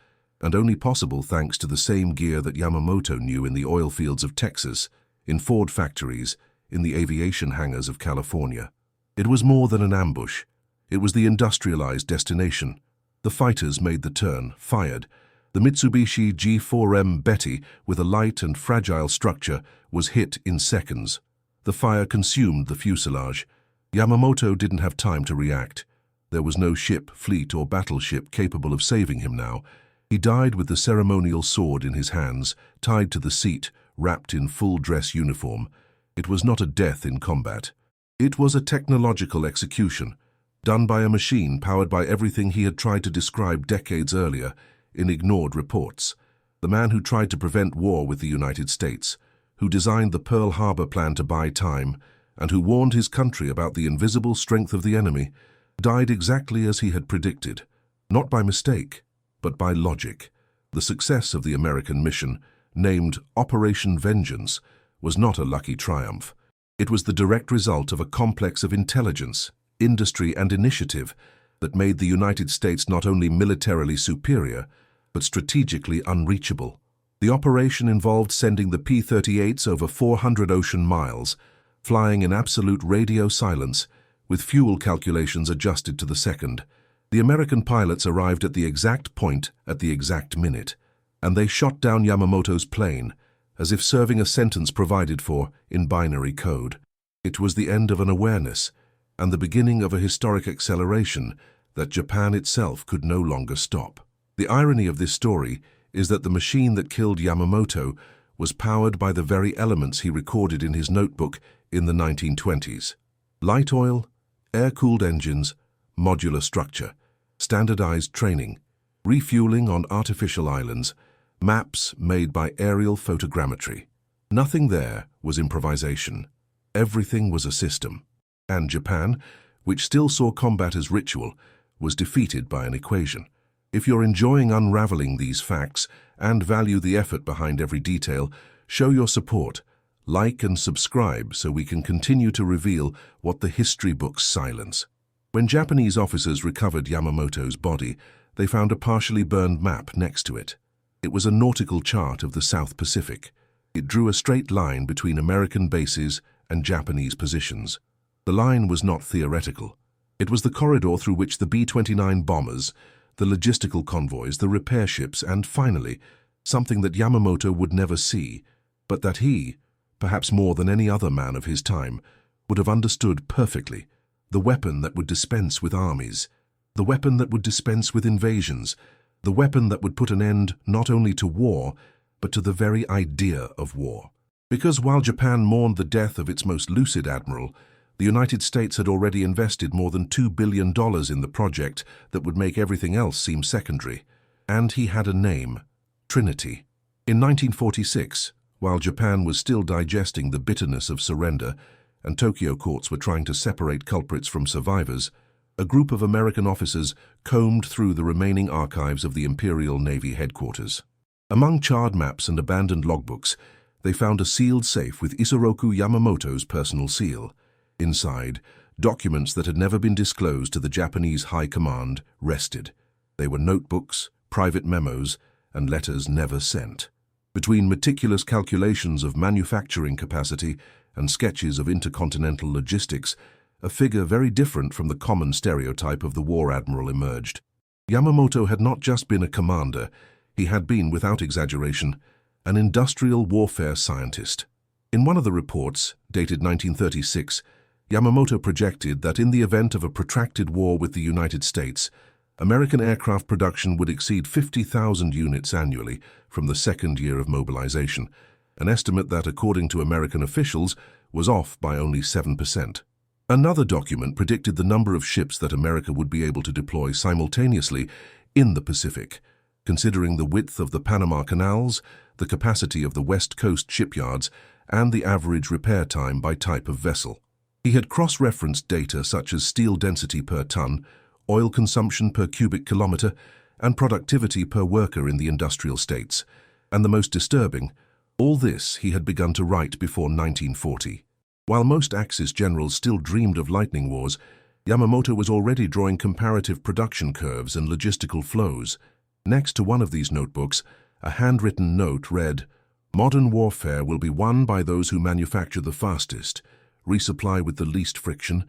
and only possible thanks to the same gear that Yamamoto knew in the oil fields of Texas, in Ford factories, in the aviation hangars of California. It was more than an ambush. It was the industrialized destination. The fighters made the turn, fired. The Mitsubishi G4M Betty, with a light and fragile structure, was hit in seconds. The fire consumed the fuselage. Yamamoto didn't have time to react. There was no ship, fleet, or battleship capable of saving him now. He died with the ceremonial sword in his hands, tied to the seat, wrapped in full dress uniform. It was not a death in combat. It was a technological execution, done by a machine powered by everything he had tried to describe decades earlier in ignored reports. The man who tried to prevent war with the United States, who designed the Pearl Harbor plan to buy time, and who warned his country about the invisible strength of the enemy, died exactly as he had predicted, not by mistake, but by logic. The success of the American mission, named Operation Vengeance, was not a lucky triumph. It was the direct result of a complex of intelligence, industry, and initiative that made the United States not only militarily superior, but strategically unreachable. The operation involved sending the P-38s over 400 ocean miles, flying in absolute radio silence, with fuel calculations adjusted to the second. The American pilots arrived at the exact point at the exact minute, and they shot down Yamamoto's plane, as if serving a sentence provided for in binary code. It was the end of an awareness, and the beginning of a historic acceleration that Japan itself could no longer stop. The irony of this story is that the machine that killed Yamamoto was powered by the very elements he recorded in his notebook in the 1920s. Light oil, air-cooled engines, modular structure, standardized training, refueling on artificial islands, maps made by aerial photogrammetry. Nothing there was improvisation. Everything was a system. And Japan, which still saw combat as ritual, was defeated by an equation. If you're enjoying unraveling these facts and value the effort behind every detail, show your support. Like and subscribe so we can continue to reveal what the history books silence. When Japanese officers recovered Yamamoto's body, they found a partially burned map next to it. It was a nautical chart of the South Pacific. It drew a straight line between American bases and Japanese positions. The line was not theoretical. It was the corridor through which the B-29 bombers, the logistical convoys, the repair ships, and finally, something that Yamamoto would never see, but that he, perhaps more than any other man of his time, would have understood perfectly, the weapon that would dispense with armies, the weapon that would dispense with invasions, the weapon that would put an end not only to war, but to the very idea of war. Because while Japan mourned the death of its most lucid admiral, the United States had already invested more than $2 billion in the project that would make everything else seem secondary. And he had a name: Trinity. In 1946, while Japan was still digesting the bitterness of surrender and Tokyo courts were trying to separate culprits from survivors, a group of American officers combed through the remaining archives of the Imperial Navy headquarters. Among charred maps and abandoned logbooks, they found a sealed safe with Isoroku Yamamoto's personal seal. Inside, documents that had never been disclosed to the Japanese High Command rested. They were notebooks, private memos, and letters never sent. Between meticulous calculations of manufacturing capacity and sketches of intercontinental logistics, a figure very different from the common stereotype of the war admiral emerged. Yamamoto had not just been a commander, he had been, without exaggeration, an industrial warfare scientist. In one of the reports, dated 1936, Yamamoto projected that in the event of a protracted war with the United States, American aircraft production would exceed 50,000 units annually from the second year of mobilization, an estimate that, according to American officials, was off by only 7%. Another document predicted the number of ships that America would be able to deploy simultaneously in the Pacific, considering the width of the Panama Canals, the capacity of the West Coast shipyards, and the average repair time by type of vessel. He had cross-referenced data such as steel density per ton, oil consumption per cubic kilometer, and productivity per worker in the industrial states. And the most disturbing, all this he had begun to write before 1940. While most Axis generals still dreamed of lightning wars, Yamamoto was already drawing comparative production curves and logistical flows. Next to one of these notebooks, a handwritten note read, "Modern warfare will be won by those who manufacture the fastest, resupply with the least friction,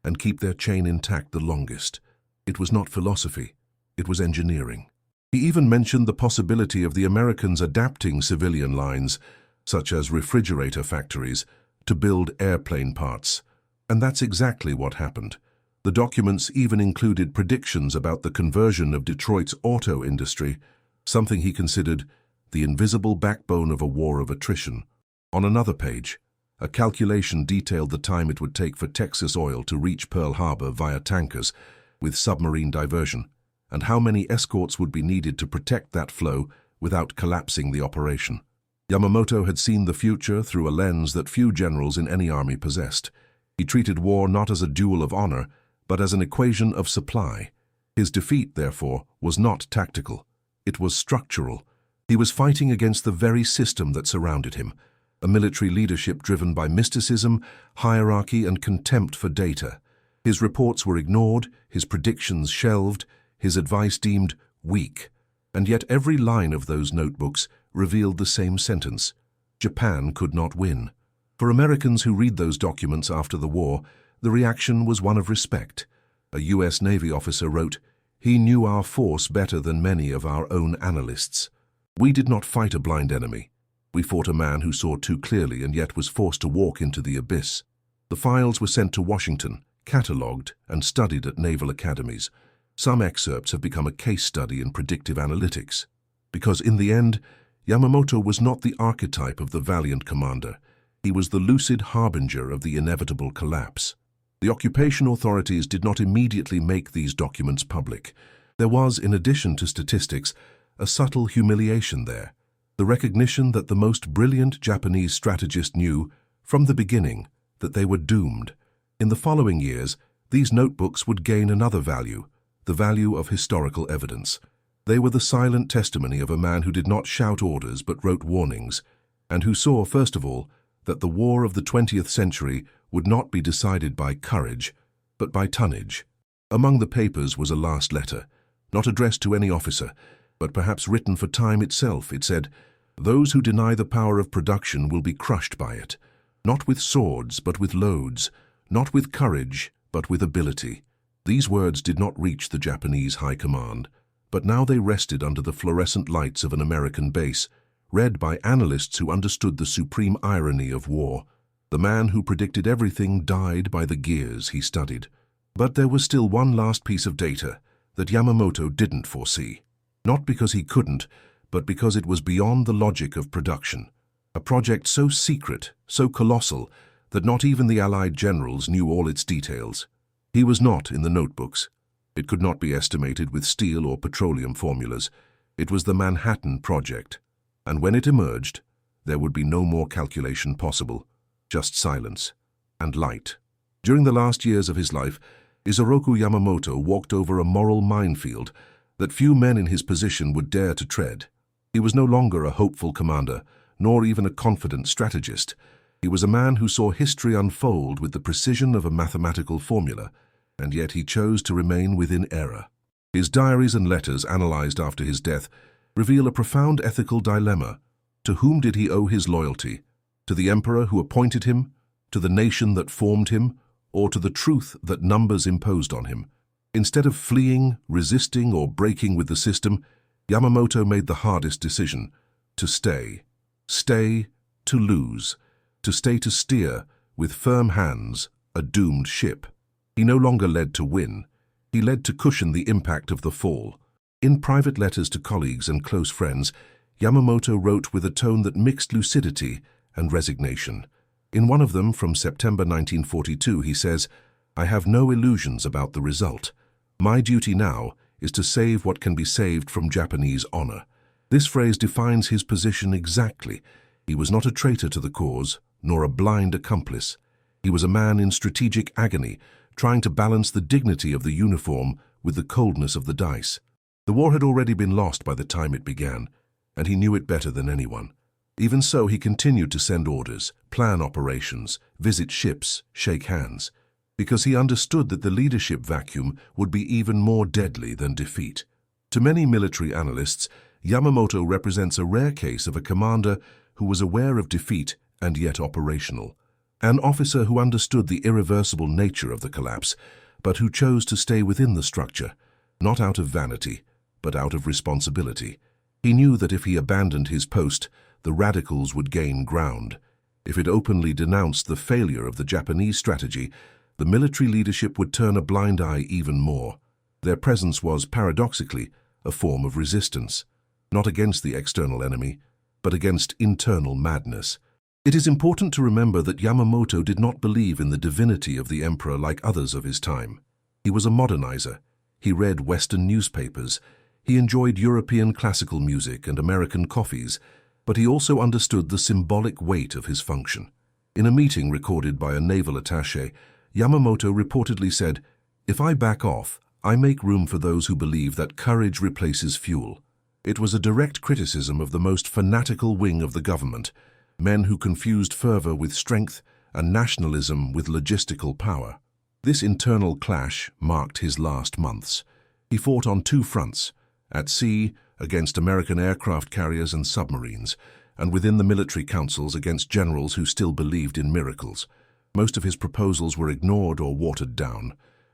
and keep their chain intact the longest." It was not philosophy, it was engineering. He even mentioned the possibility of the Americans adapting civilian lines, such as refrigerator factories, to build airplane parts. And that's exactly what happened. The documents even included predictions about the conversion of Detroit's auto industry, something he considered the invisible backbone of a war of attrition. On another page, a calculation detailed the time it would take for Texas oil to reach Pearl Harbor via tankers, with submarine diversion, and how many escorts would be needed to protect that flow without collapsing the operation. Yamamoto had seen the future through a lens that few generals in any army possessed. He treated war not as a duel of honor, but as an equation of supply. His defeat, therefore, was not tactical. It was structural. He was fighting against the very system that surrounded him, a military leadership driven by mysticism, hierarchy, and contempt for data. His reports were ignored, his predictions shelved, his advice deemed weak. And yet every line of those notebooks revealed the same sentence: Japan could not win. For Americans who read those documents after the war, the reaction was one of respect. A U.S. Navy officer wrote, "He knew our force better than many of our own analysts. We did not fight a blind enemy. We fought a man who saw too clearly and yet was forced to walk into the abyss." The files were sent to Washington, catalogued and studied at naval academies. Some excerpts have become a case study in predictive analytics. Because in the end, Yamamoto was not the archetype of the valiant commander. He was the lucid harbinger of the inevitable collapse. The occupation authorities did not immediately make these documents public. There was, in addition to statistics, a subtle humiliation there. The recognition that the most brilliant Japanese strategist knew, from the beginning, that they were doomed. In the following years, these notebooks would gain another value, the value of historical evidence. They were the silent testimony of a man who did not shout orders but wrote warnings, and who saw, first of all, that the war of the 20th century would not be decided by courage, but by tonnage. Among the papers was a last letter, not addressed to any officer, but perhaps written for time itself. It said, "Those who deny the power of production will be crushed by it, not with swords but with loads, not with courage but with ability." These words did not reach the Japanese High Command, but now they rested under the fluorescent lights of an American base, read by analysts who understood the supreme irony of war. The man who predicted everything died by the gears he studied. But there was still one last piece of data that Yamamoto didn't foresee. Not because he couldn't, but because it was beyond the logic of production. A project so secret, so colossal, that not even the Allied generals knew all its details. He was not in the notebooks. It could not be estimated with steel or petroleum formulas. It was the Manhattan Project. And when it emerged, there would be no more calculation possible, just silence and light. During the last years of his life, Isoroku Yamamoto walked over a moral minefield that few men in his position would dare to tread. He was no longer a hopeful commander, nor even a confident strategist. He was a man who saw history unfold with the precision of a mathematical formula, and yet he chose to remain within error. His diaries and letters, analyzed after his death, reveal a profound ethical dilemma. To whom did he owe his loyalty? To the emperor who appointed him? To the nation that formed him? Or to the truth that numbers imposed on him? Instead of fleeing, resisting, or breaking with the system, Yamamoto made the hardest decision: to stay. Stay to lose. To stay to steer, with firm hands, a doomed ship. He no longer led to win. He led to cushion the impact of the fall. In private letters to colleagues and close friends, Yamamoto wrote with a tone that mixed lucidity and resignation. In one of them, from September 1942, he says, "I have no illusions about the result. My duty now is to save what can be saved from Japanese honor." This phrase defines his position exactly. He was not a traitor to the cause, nor a blind accomplice. He was a man in strategic agony, trying to balance the dignity of the uniform with the coldness of the dice. The war had already been lost by the time it began, and he knew it better than anyone. Even so, he continued to send orders, plan operations, visit ships, shake hands, because he understood that the leadership vacuum would be even more deadly than defeat. To many military analysts, Yamamoto represents a rare case of a commander who was aware of defeat and yet operational. An officer who understood the irreversible nature of the collapse, but who chose to stay within the structure, not out of vanity, but out of responsibility. He knew that if he abandoned his post, the radicals would gain ground. If it openly denounced the failure of the Japanese strategy, the military leadership would turn a blind eye even more. Their presence was, paradoxically, a form of resistance, not against the external enemy, but against internal madness. It is important to remember that Yamamoto did not believe in the divinity of the emperor like others of his time. He was a modernizer. He read Western newspapers. He enjoyed European classical music and American coffees, but he also understood the symbolic weight of his function. In a meeting recorded by a naval attaché, Yamamoto reportedly said, "If I back off, I make room for those who believe that courage replaces fuel." It was a direct criticism of the most fanatical wing of the government, men who confused fervor with strength and nationalism with logistical power. This internal clash marked his last months. He fought on two fronts: at sea, against American aircraft carriers and submarines, and within the military councils against generals who still believed in miracles. Most of his proposals were ignored or watered down.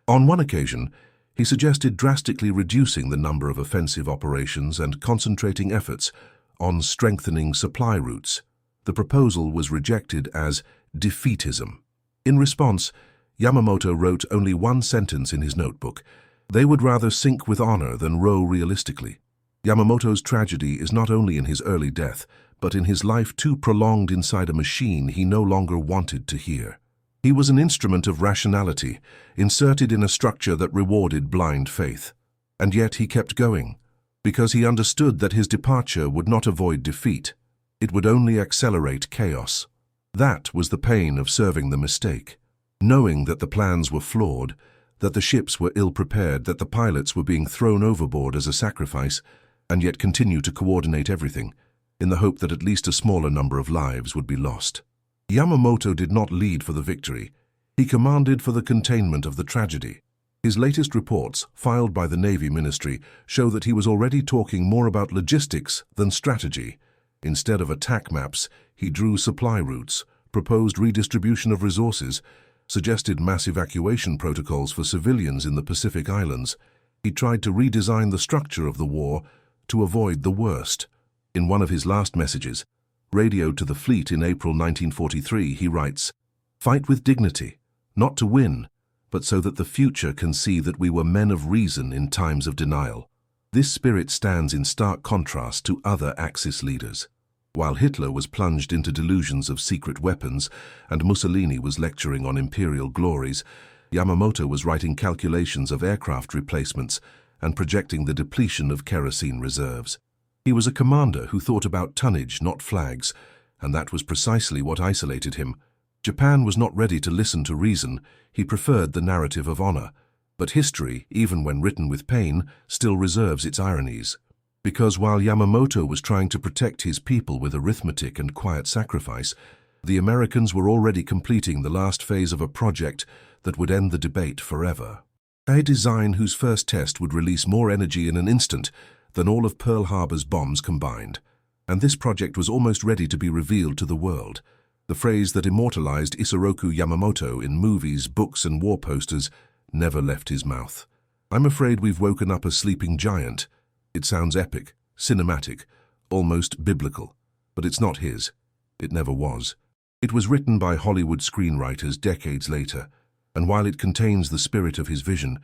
On one occasion, he suggested drastically reducing the number of offensive operations and concentrating efforts on strengthening supply routes. The proposal was rejected as defeatism. In response, Yamamoto wrote only one sentence in his notebook: "They would rather sink with honor than row realistically." Yamamoto's tragedy is not only in his early death, but in his life too prolonged inside a machine he no longer wanted to hear. He was an instrument of rationality, inserted in a structure that rewarded blind faith. And yet he kept going, because he understood that his departure would not avoid defeat. It would only accelerate chaos. That was the pain of serving the mistake. Knowing that the plans were flawed, that the ships were ill-prepared, that the pilots were being thrown overboard as a sacrifice, and yet continue to coordinate everything, in the hope that at least a smaller number of lives would be lost. Yamamoto did not lead for the victory. He commanded for the containment of the tragedy. His latest reports, filed by the Navy Ministry, show that he was already talking more about logistics than strategy. Instead of attack maps, he drew supply routes, proposed redistribution of resources, suggested mass evacuation protocols for civilians in the Pacific Islands. He tried to redesign the structure of the war to avoid the worst. In one of his last messages, radioed to the fleet in April 1943, he writes, "Fight with dignity, not to win, but so that the future can see that we were men of reason in times of denial. This spirit stands in stark contrast to other Axis leaders. While Hitler was plunged into delusions of secret weapons and Mussolini was lecturing on imperial glories, Yamamoto was writing calculations of aircraft replacements and projecting the depletion of kerosene reserves. He was a commander who thought about tonnage, not flags, and that was precisely what isolated him. Japan was not ready to listen to reason. He preferred the narrative of honor. But history, even when written with pain, still reserves its ironies. Because while Yamamoto was trying to protect his people with arithmetic and quiet sacrifice, the Americans were already completing the last phase of a project that would end the debate forever. A design whose first test would release more energy in an instant than all of Pearl Harbor's bombs combined. And this project was almost ready to be revealed to the world. The phrase that immortalized Isoroku Yamamoto in movies, books, and war posters never left his mouth. "I'm afraid we've woken up a sleeping giant." It sounds epic, cinematic, almost biblical. But it's not his. It never was. It was written by Hollywood screenwriters decades later, and while it contains the spirit of his vision,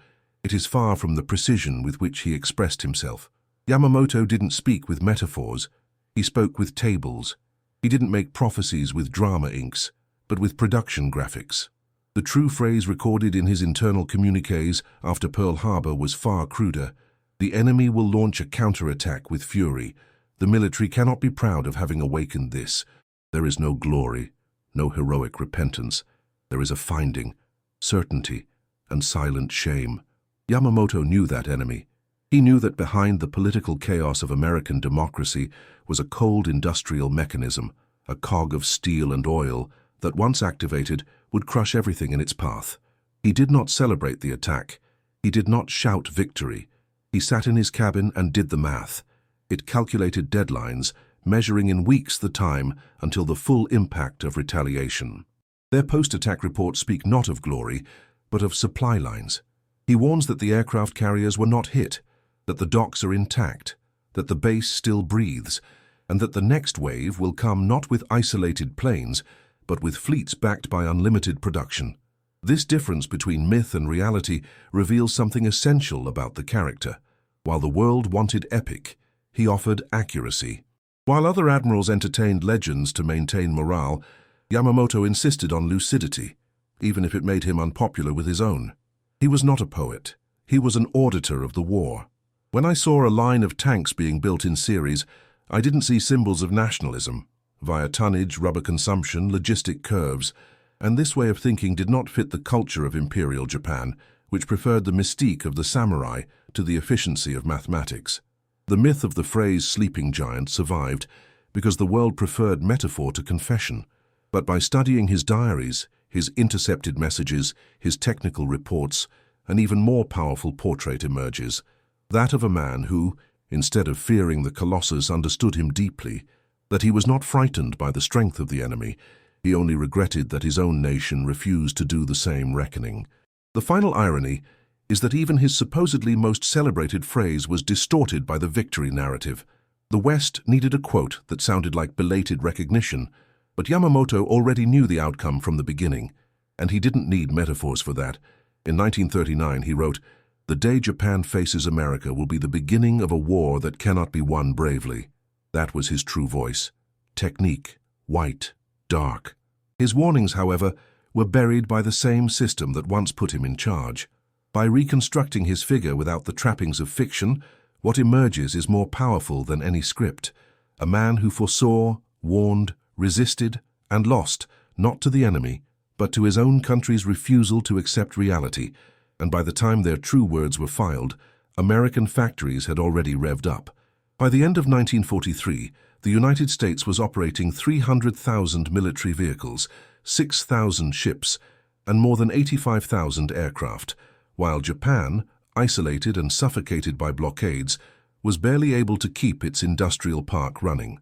it is far from the precision with which he expressed himself. Yamamoto didn't speak with metaphors. He spoke with tables. He didn't make prophecies with drama inks, but with production graphics. The true phrase recorded in his internal communiques after Pearl Harbor was far cruder. "The enemy will launch a counterattack with fury. The military cannot be proud of having awakened this. There is no glory, no heroic repentance. There is a finding, certainty, and silent shame." Yamamoto knew that enemy. He knew that behind the political chaos of American democracy was a cold industrial mechanism, a cog of steel and oil that, once activated, would crush everything in its path. He did not celebrate the attack. He did not shout victory. He sat in his cabin and did the math. It calculated deadlines, measuring in weeks the time until the full impact of retaliation. Their post-attack reports speak not of glory, but of supply lines. He warns that the aircraft carriers were not hit, that the docks are intact, that the base still breathes, and that the next wave will come not with isolated planes, but with fleets backed by unlimited production. This difference between myth and reality reveals something essential about the character. While the world wanted epic, he offered accuracy. While other admirals entertained legends to maintain morale, Yamamoto insisted on lucidity, even if it made him unpopular with his own. He was not a poet. He was an auditor of the war. "When I saw a line of tanks being built in series, I didn't see symbols of nationalism, via tonnage, rubber consumption, logistic curves, and this way of thinking did not fit the culture of Imperial Japan, which preferred the mystique of the samurai to the efficiency of mathematics." The myth of the phrase sleeping giant survived because the world preferred metaphor to confession. But by studying his diaries, his intercepted messages, his technical reports, an even more powerful portrait emerges, that of a man who, instead of fearing the Colossus, understood him deeply, that he was not frightened by the strength of the enemy. He only regretted that his own nation refused to do the same reckoning. The final irony is that even his supposedly most celebrated phrase was distorted by the victory narrative. The West needed a quote that sounded like belated recognition, but Yamamoto already knew the outcome from the beginning, and he didn't need metaphors for that. In 1939, he wrote, "The day Japan faces America will be the beginning of a war that cannot be won bravely." That was his true voice. Technique, white, dark. His warnings, however, were buried by the same system that once put him in charge. By reconstructing his figure without the trappings of fiction, what emerges is more powerful than any script. A man who foresaw, warned, resisted, and lost, not to the enemy, but to his own country's refusal to accept reality, and by the time their true words were filed, American factories had already revved up. By the end of 1943, the United States was operating 300,000 military vehicles, 6,000 ships, and more than 85,000 aircraft, while Japan, isolated and suffocated by blockades, was barely able to keep its industrial park running.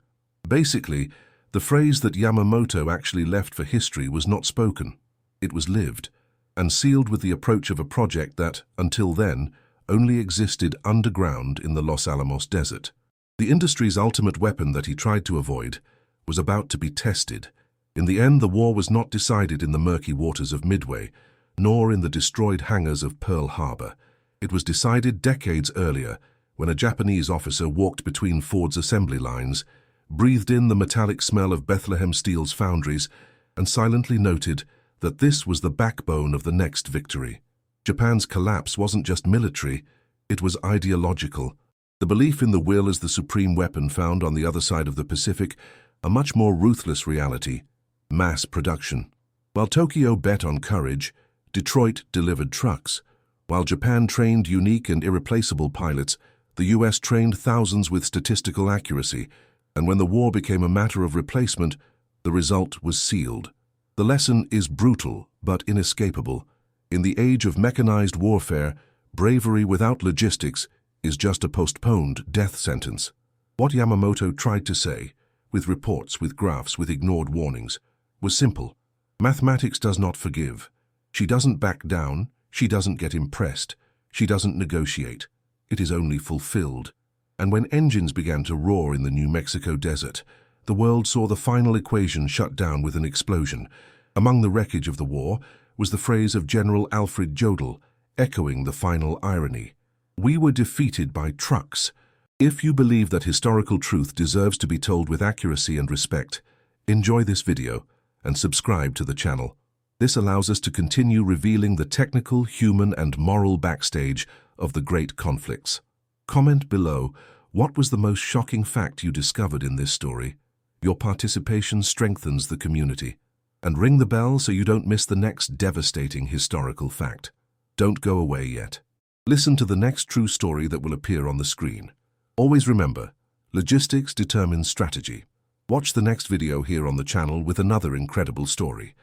Basically, the phrase that Yamamoto actually left for history was not spoken. It was lived, and sealed with the approach of a project that, until then, only existed underground in the Los Alamos desert. The industry's ultimate weapon that he tried to avoid was about to be tested. In the end, the war was not decided in the murky waters of Midway, nor in the destroyed hangars of Pearl Harbor. It was decided decades earlier when a Japanese officer walked between Ford's assembly lines, breathed in the metallic smell of Bethlehem Steel's foundries, and silently noted that this was the backbone of the next victory. Japan's collapse wasn't just military, it was ideological. The belief in the will as the supreme weapon found on the other side of the Pacific, a much more ruthless reality, mass production. While Tokyo bet on courage, Detroit delivered trucks. While Japan trained unique and irreplaceable pilots, the US trained thousands with statistical accuracy, and when the war became a matter of replacement, the result was sealed. The lesson is brutal, but inescapable. In the age of mechanized warfare, bravery without logistics is just a postponed death sentence. What Yamamoto tried to say, with reports, with graphs, with ignored warnings, was simple. Mathematics does not forgive. She doesn't back down, she doesn't get impressed, she doesn't negotiate. It is only fulfilled. And when engines began to roar in the New Mexico desert, the world saw the final equation shut down with an explosion. Among the wreckage of the war was the phrase of General Alfred Jodl, echoing the final irony. "We were defeated by trucks." If you believe that historical truth deserves to be told with accuracy and respect, enjoy this video and subscribe to the channel. This allows us to continue revealing the technical, human, and moral backstage of the great conflicts. Comment below, what was the most shocking fact you discovered in this story? Your participation strengthens the community. And ring the bell so you don't miss the next devastating historical fact. Don't go away yet. Listen to the next true story that will appear on the screen. Always remember, logistics determines strategy. Watch the next video here on the channel with another incredible story.